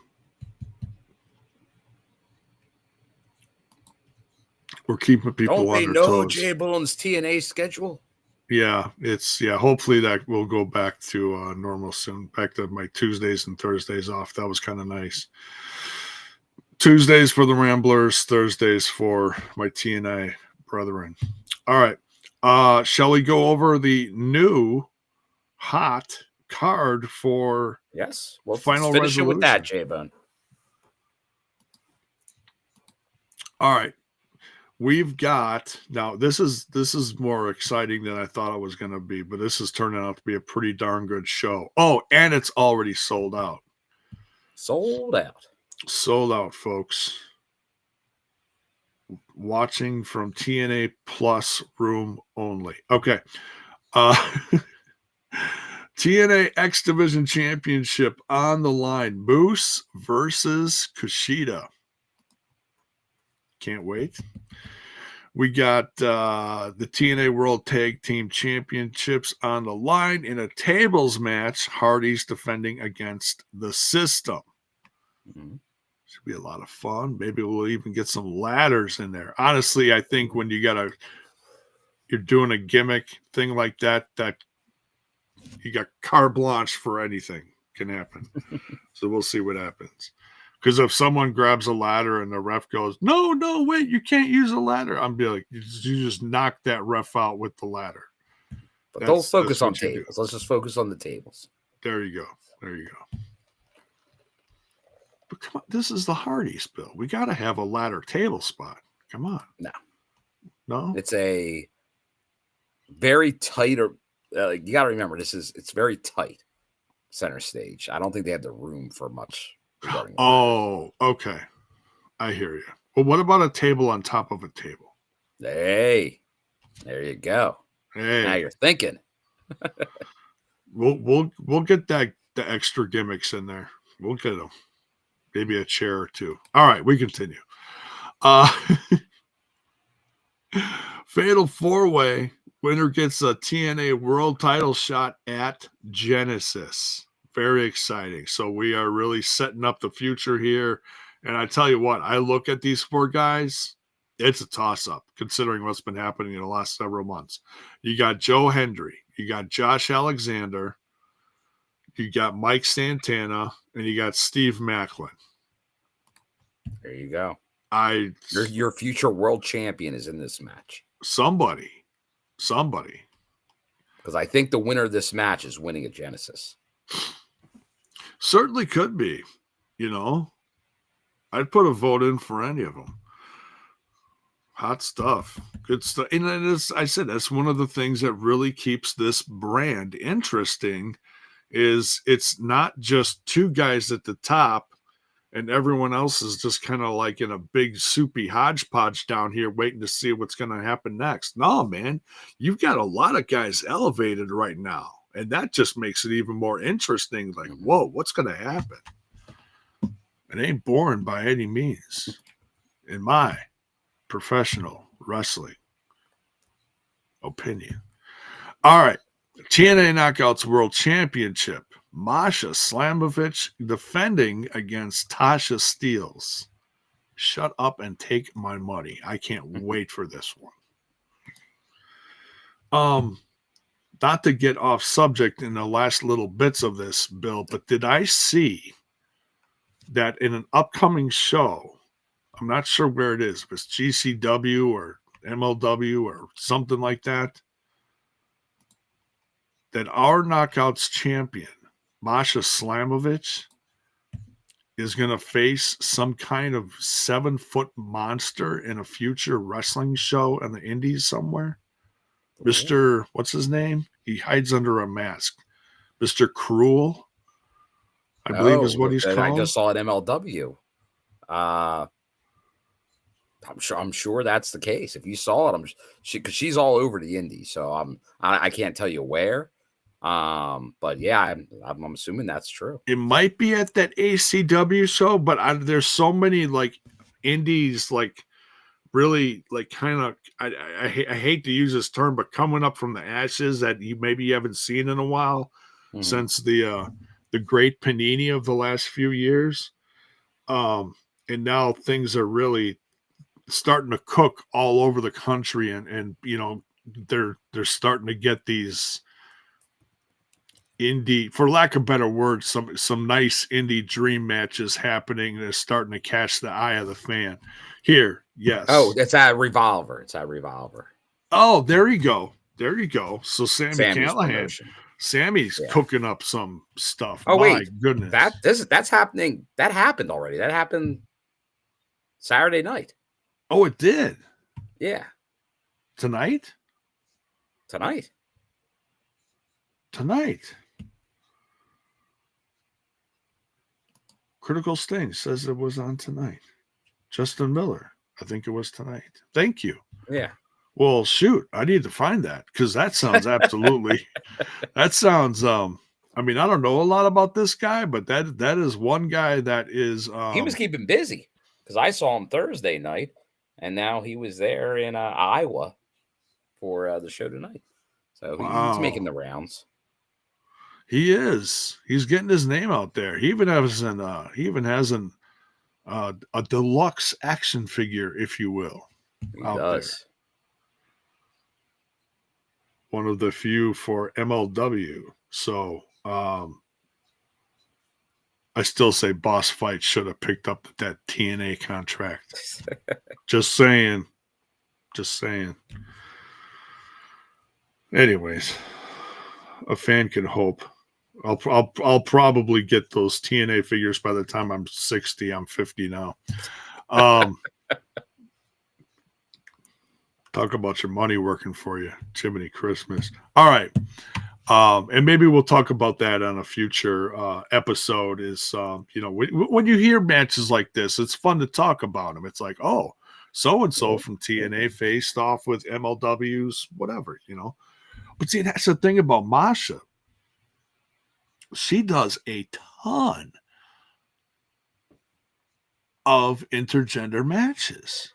Speaker 1: We're keeping people on their toes.
Speaker 2: J Bone's TNA schedule.
Speaker 1: Yeah, hopefully that will go back to normal soon. Back to my Tuesdays and Thursdays off. That was kind of nice. Tuesdays for the Ramblers, Thursdays for my TNA brethren. All right. Shall we go over the new hot card for Final
Speaker 2: finish
Speaker 1: Resolution?
Speaker 2: It with that, J Bone.
Speaker 1: All right. We've got now. This is more exciting than I thought it was going to be, but this is turning out to be a pretty darn good show. Oh, and it's already sold out.
Speaker 2: Sold out, folks. Watching from TNA Plus room only. Okay. TNA X Division Championship on the line. Moose versus Kushida. Can't wait. We got the TNA World Tag Team Championships on the line in a tables match. Hardy's defending against the System. Mm-hmm. Should be a lot of fun. Maybe we'll even get some ladders in there. Honestly, I think when you're doing a gimmick thing like that you got carte blanche for anything can happen. So we'll see what happens. Because if someone grabs a ladder and the ref goes, no, wait, you can't use a ladder, I'm be like, you just knock that ref out with the ladder. But don't focus on tables. Let's just focus on the tables.
Speaker 1: There you go. But come on, this is the Hardys, Bill. We got to have a ladder table spot. Come on. No.
Speaker 2: It's a very tight. You got to remember, it's very tight center stage. I don't think they have the room for much.
Speaker 1: Oh, okay. I hear you. Well, what about a table on top of a table?
Speaker 2: Hey, there you go.
Speaker 1: Hey,
Speaker 2: now you're thinking.
Speaker 1: We'll get the extra gimmicks in there. We'll get them. Maybe a chair or two. All right, we continue. Fatal 4-way. Winner gets a TNA World Title shot at Genesis. Very exciting. So we are really setting up the future here. And I tell you what, I look at these four guys, it's a toss-up considering what's been happening in the last several months. You got Joe Hendry, you got Josh Alexander, you got Mike Santana, and you got Steve Maclin.
Speaker 2: There you go. Your future world champion is in this match.
Speaker 1: Somebody.
Speaker 2: Because I think the winner of this match is winning at Genesis.
Speaker 1: Certainly could be. I'd put a vote in for any of them. Hot stuff. Good stuff. And it is, I said, that's one of the things that really keeps this brand interesting is it's not just two guys at the top and everyone else is just kind of like in a big soupy hodgepodge down here waiting to see what's going to happen next. No, man, you've got a lot of guys elevated right now. And that just makes it even more interesting. Like, whoa, what's going to happen? It ain't boring by any means, in my professional wrestling opinion. All right. TNA Knockouts World Championship. Masha Slamovich defending against Tasha Steelz. Shut up and take my money. I can't wait for this one. Not to get off subject in the last little bits of this, Bill, but did I see that in an upcoming show, I'm not sure where it is, if it's GCW or MLW or something like that, that our Knockouts champion, Masha Slamovich, is going to face some kind of 7-foot monster in a future wrestling show in the Indies somewhere. Mr. What's his name? He hides under a mask. Mr. Cruel, I believe is what he's called.
Speaker 2: I just saw at MLW. I'm sure that's the case. If you saw it, because she's all over the Indies, so I can't tell you where. But yeah, I'm assuming that's true.
Speaker 1: It might be at that ACW show, but there's so many like Indies, like really like kind of I hate to use this term, but coming up from the ashes that you haven't seen in a while since the great panini of the last few years. And now things are really starting to cook all over the country, and you know they're starting to get these indie, for lack of better words, some nice indie dream matches happening, and it's starting to catch the eye of the fan. Here, yes.
Speaker 2: Oh, it's at Revolver.
Speaker 1: Oh, there you go. So Sammy's Callihan,
Speaker 2: promotion.
Speaker 1: Sammy's cooking up some stuff.
Speaker 2: Oh,
Speaker 1: my
Speaker 2: wait,
Speaker 1: goodness,
Speaker 2: that's happening. That happened already. That happened Saturday night.
Speaker 1: Oh, it did.
Speaker 2: Yeah.
Speaker 1: Tonight. Critical Sting says it was on tonight. Justin Miller, I think it was tonight. Thank you.
Speaker 2: Yeah.
Speaker 1: Well, shoot, I need to find that because that sounds absolutely. That sounds. I mean, I don't know a lot about this guy, but that is one guy that is.
Speaker 2: He was keeping busy because I saw him Thursday night, and now he was there in Iowa for the show tonight. So he's making the rounds.
Speaker 1: He is. He's getting his name out there. He even has a deluxe action figure, if you will.
Speaker 2: He does.
Speaker 1: There. One of the few for MLW. So I still say Boss Fight should have picked up that TNA contract. Just saying. Anyways, a fan can hope. I'll probably get those TNA figures by the time I'm 60. I'm 50 now. Talk about your money working for you, Jiminy Christmas. All right. And maybe we'll talk about that on a future episode is, when you hear matches like this, it's fun to talk about them. It's like, oh, so-and-so from TNA faced off with MLWs, whatever, But see, that's the thing about Masha. She does a ton of intergender matches.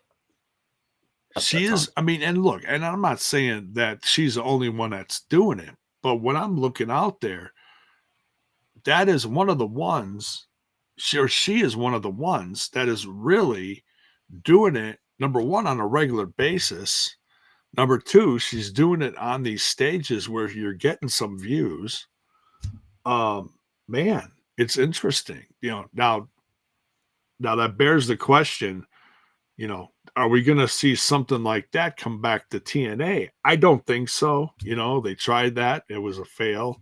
Speaker 1: She is, and look, and I'm not saying that she's the only one that's doing it, but when I'm looking out there, that is one of the ones, she is one of the ones that is really doing it, number one, on a regular basis. Number two, she's doing it on these stages where you're getting some views. Man, it's interesting. Now that bears the question, are we going to see something like that come back to TNA? I don't think so. They tried that. It was a fail.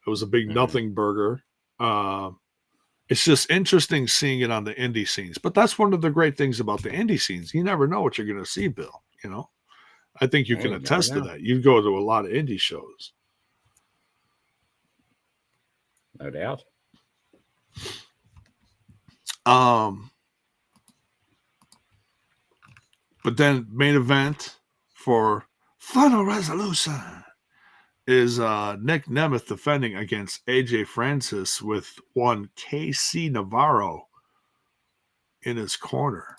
Speaker 1: It was a big nothing burger. And It's just interesting seeing it on the indie scenes. But that's one of the great things about the indie scenes. You never know what you're going to see, Bill. You know, I think you can attest to that. You go to a lot of indie shows.
Speaker 2: No doubt.
Speaker 1: But then main event for Final Resolution is Nick Nemeth defending against AJ Francis with one KC Navarro in his corner.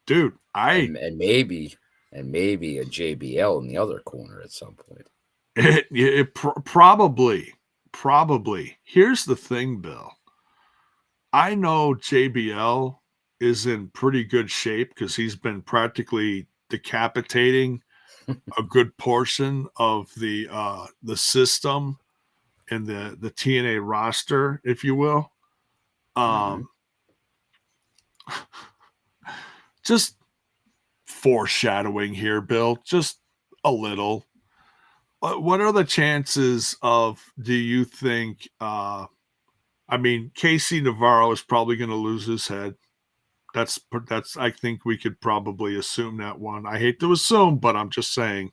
Speaker 1: Dude,
Speaker 2: and maybe a JBL in the other corner at some point.
Speaker 1: Probably. Here's the thing, Bill. I know JBL is in pretty good shape because he's been practically decapitating a good portion of the system and the TNA roster, if you will. Just foreshadowing here, Bill, just a little. What are the chances of, do you think, KC Navarro is probably going to lose his head. That's I think we could probably assume that one. I hate to assume, but I'm just saying.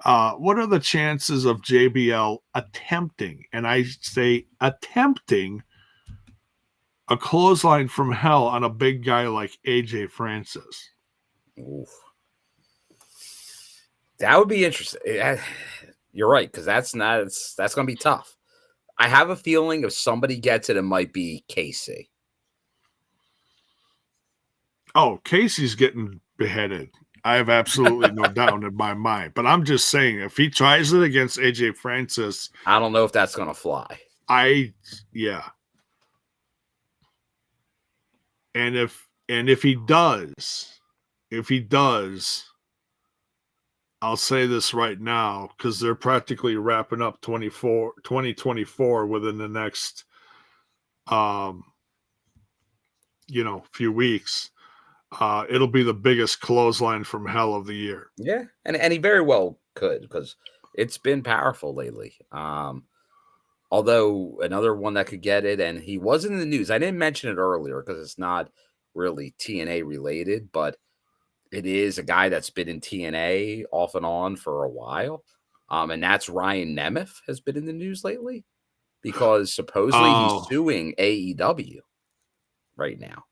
Speaker 1: What are the chances of JBL attempting, and I say attempting, a clothesline from hell on a big guy like AJ Francis?
Speaker 2: Oof. That would be interesting. You're right, because that's going to be tough. I have a feeling if somebody gets it, it might be Casey.
Speaker 1: Oh, Casey's getting beheaded. I have absolutely no doubt in my mind. But I'm just saying, if he tries it against AJ Francis,
Speaker 2: I don't know if that's going to fly.
Speaker 1: Yeah. And if he does, I'll say this right now, because they're practically wrapping up 2024 within the next few weeks. It'll be the biggest clothesline from hell of the year.
Speaker 2: Yeah, and he very well could, because it's been powerful lately. Although another one that could get it, and he was in the news. I didn't mention it earlier because it's not really TNA related, but it is a guy that's been in TNA off and on for a while. And that's Ryan Nemeth has been in the news lately because supposedly he's suing AEW right now.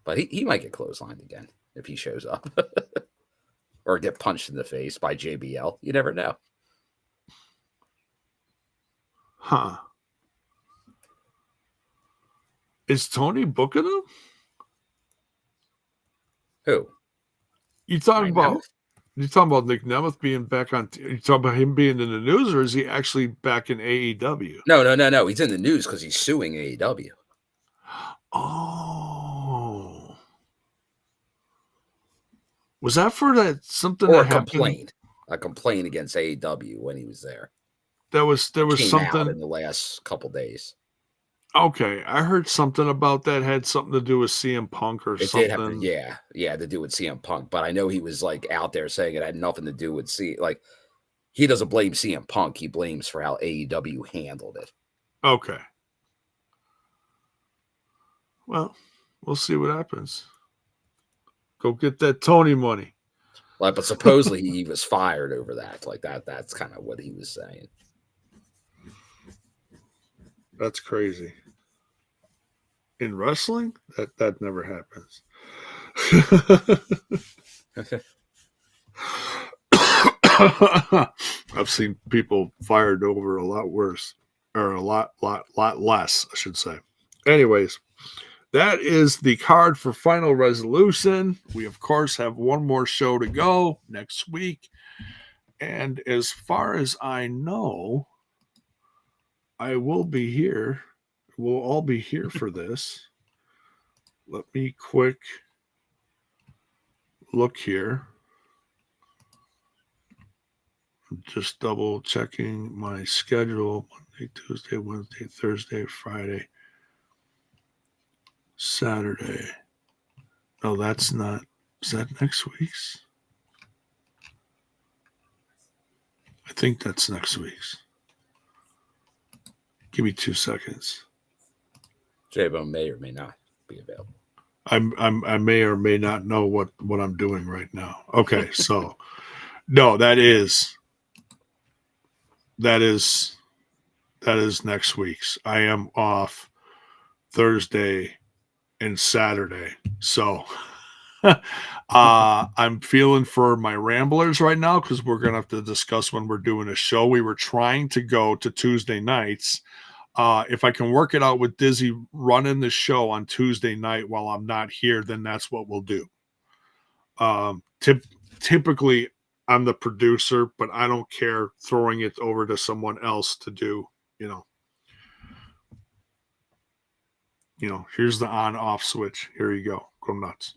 Speaker 2: But he might get clotheslined again if he shows up. Or get punched in the face by JBL. You never know.
Speaker 1: Huh. Is Tony booking him?
Speaker 2: Who?
Speaker 1: You talking about Nick Nemeth being back on? You talking about him being in the news, or is he actually back in AEW?
Speaker 2: No. He's in the news because he's suing AEW.
Speaker 1: Oh, was that for that something
Speaker 2: or
Speaker 1: that happened?
Speaker 2: A complaint against AEW when he was there.
Speaker 1: There was something
Speaker 2: in the last couple days.
Speaker 1: Okay, I heard something about that had something to do with CM Punk or something.
Speaker 2: Did have to do with CM Punk, but I know he was like out there saying it had nothing to do with he doesn't blame CM Punk, he blames for how AEW handled it.
Speaker 1: Okay. Well, we'll see what happens. Go get that Tony money.
Speaker 2: But supposedly he was fired over that. That's kind of what he was saying.
Speaker 1: That's crazy. In wrestling, that never happens. I've seen people fired over a lot worse, or a lot less, I should say. Anyways, that is the card for Final Resolution. We, of course, have one more show to go next week. And as far as I know, I will be here. We'll all be here for this. Let me quick look here. I'm just double checking my schedule. Monday, Tuesday, Wednesday, Thursday, Friday, Saturday. No, that's not. Is that next week's? I think that's next week's. Give me 2 seconds.
Speaker 2: J-Bone may or may not be available.
Speaker 1: I may or may not know what I'm doing right now. Okay, so no, that is next week's. I am off Thursday and Saturday. So I'm feeling for my ramblers right now because we're gonna have to discuss when we're doing a show. We were trying to go to Tuesday nights. If I can work it out with Dizzy running the show on Tuesday night while I'm not here, then that's what we'll do. Typically, I'm the producer, but I don't care throwing it over to someone else to do, here's the on-off switch. Here you go. Go nuts.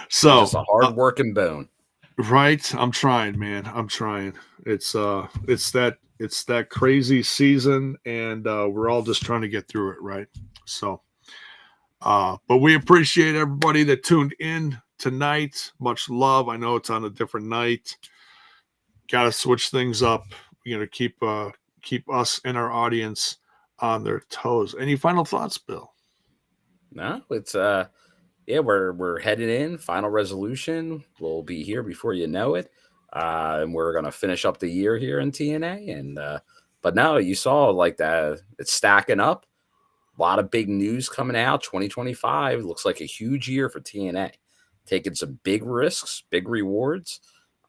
Speaker 1: So
Speaker 2: just a hard-working bone.
Speaker 1: Right. I'm trying, man. I'm trying. It's that crazy season, and we're all just trying to get through it, right? So but we appreciate everybody that tuned in tonight. Much love. I know it's on a different night. Gotta switch things up. We're gonna keep us and our audience on their toes. Any final thoughts, Bill?
Speaker 2: No, it's yeah, we're headed in. Final resolution will be here before you know it. And we're gonna finish up the year here in TNA. And but now you saw like that it's stacking up. A lot of big news coming out. 2025 looks like a huge year for TNA. Taking some big risks, big rewards.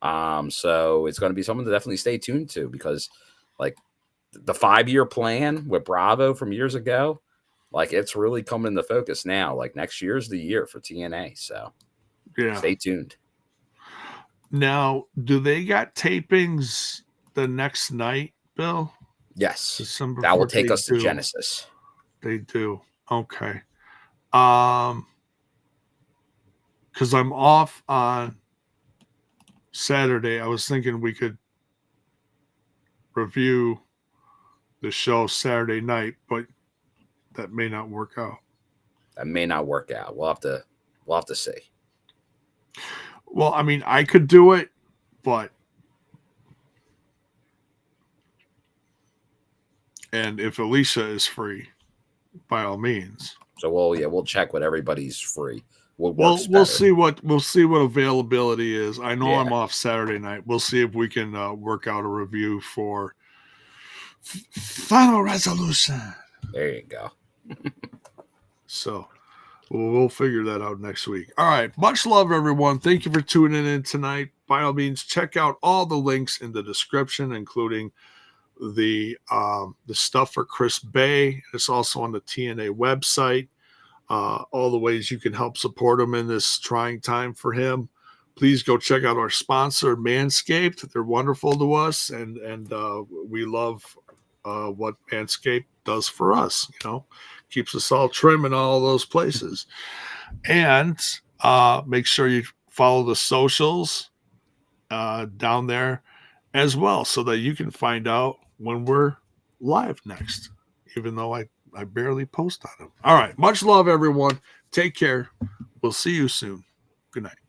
Speaker 2: So it's going to be something to definitely stay tuned to because, like, the 5-year plan with Bravo from years ago, like, it's really coming into focus now. Like, next year's the year for TNA. So
Speaker 1: yeah,
Speaker 2: stay tuned.
Speaker 1: Now, do they got tapings the next night, Bill?
Speaker 2: Yes,
Speaker 1: December
Speaker 2: that will
Speaker 1: 4th,
Speaker 2: take us to
Speaker 1: do.
Speaker 2: Genesis.
Speaker 1: They do. Okay. Because I'm off on Saturday. I was thinking we could review the show Saturday night, but that may not work out.
Speaker 2: That may not work out. We'll have to see.
Speaker 1: Well, I mean, I could do it, but and if Alisha is free, by all means.
Speaker 2: So we'll check what everybody's free.
Speaker 1: We'll see what availability is. I know I'm off Saturday night. We'll see if we can work out a review for Final Resolution.
Speaker 2: There you go.
Speaker 1: So we'll figure that out next week. All right. Much love, everyone. Thank you for tuning in tonight. By all means, check out all the links in the description, including the stuff for Chris Bay. It's also on the TNA website. All the ways you can help support him in this trying time for him. Please go check out our sponsor, Manscaped. They're wonderful to us, and we love what Manscaped does for us. Keeps us all trim in all those places. And make sure you follow the socials down there as well, so that you can find out when we're live next, even though I barely post on them. All right. Much love, everyone. Take care. We'll see you soon. Good night.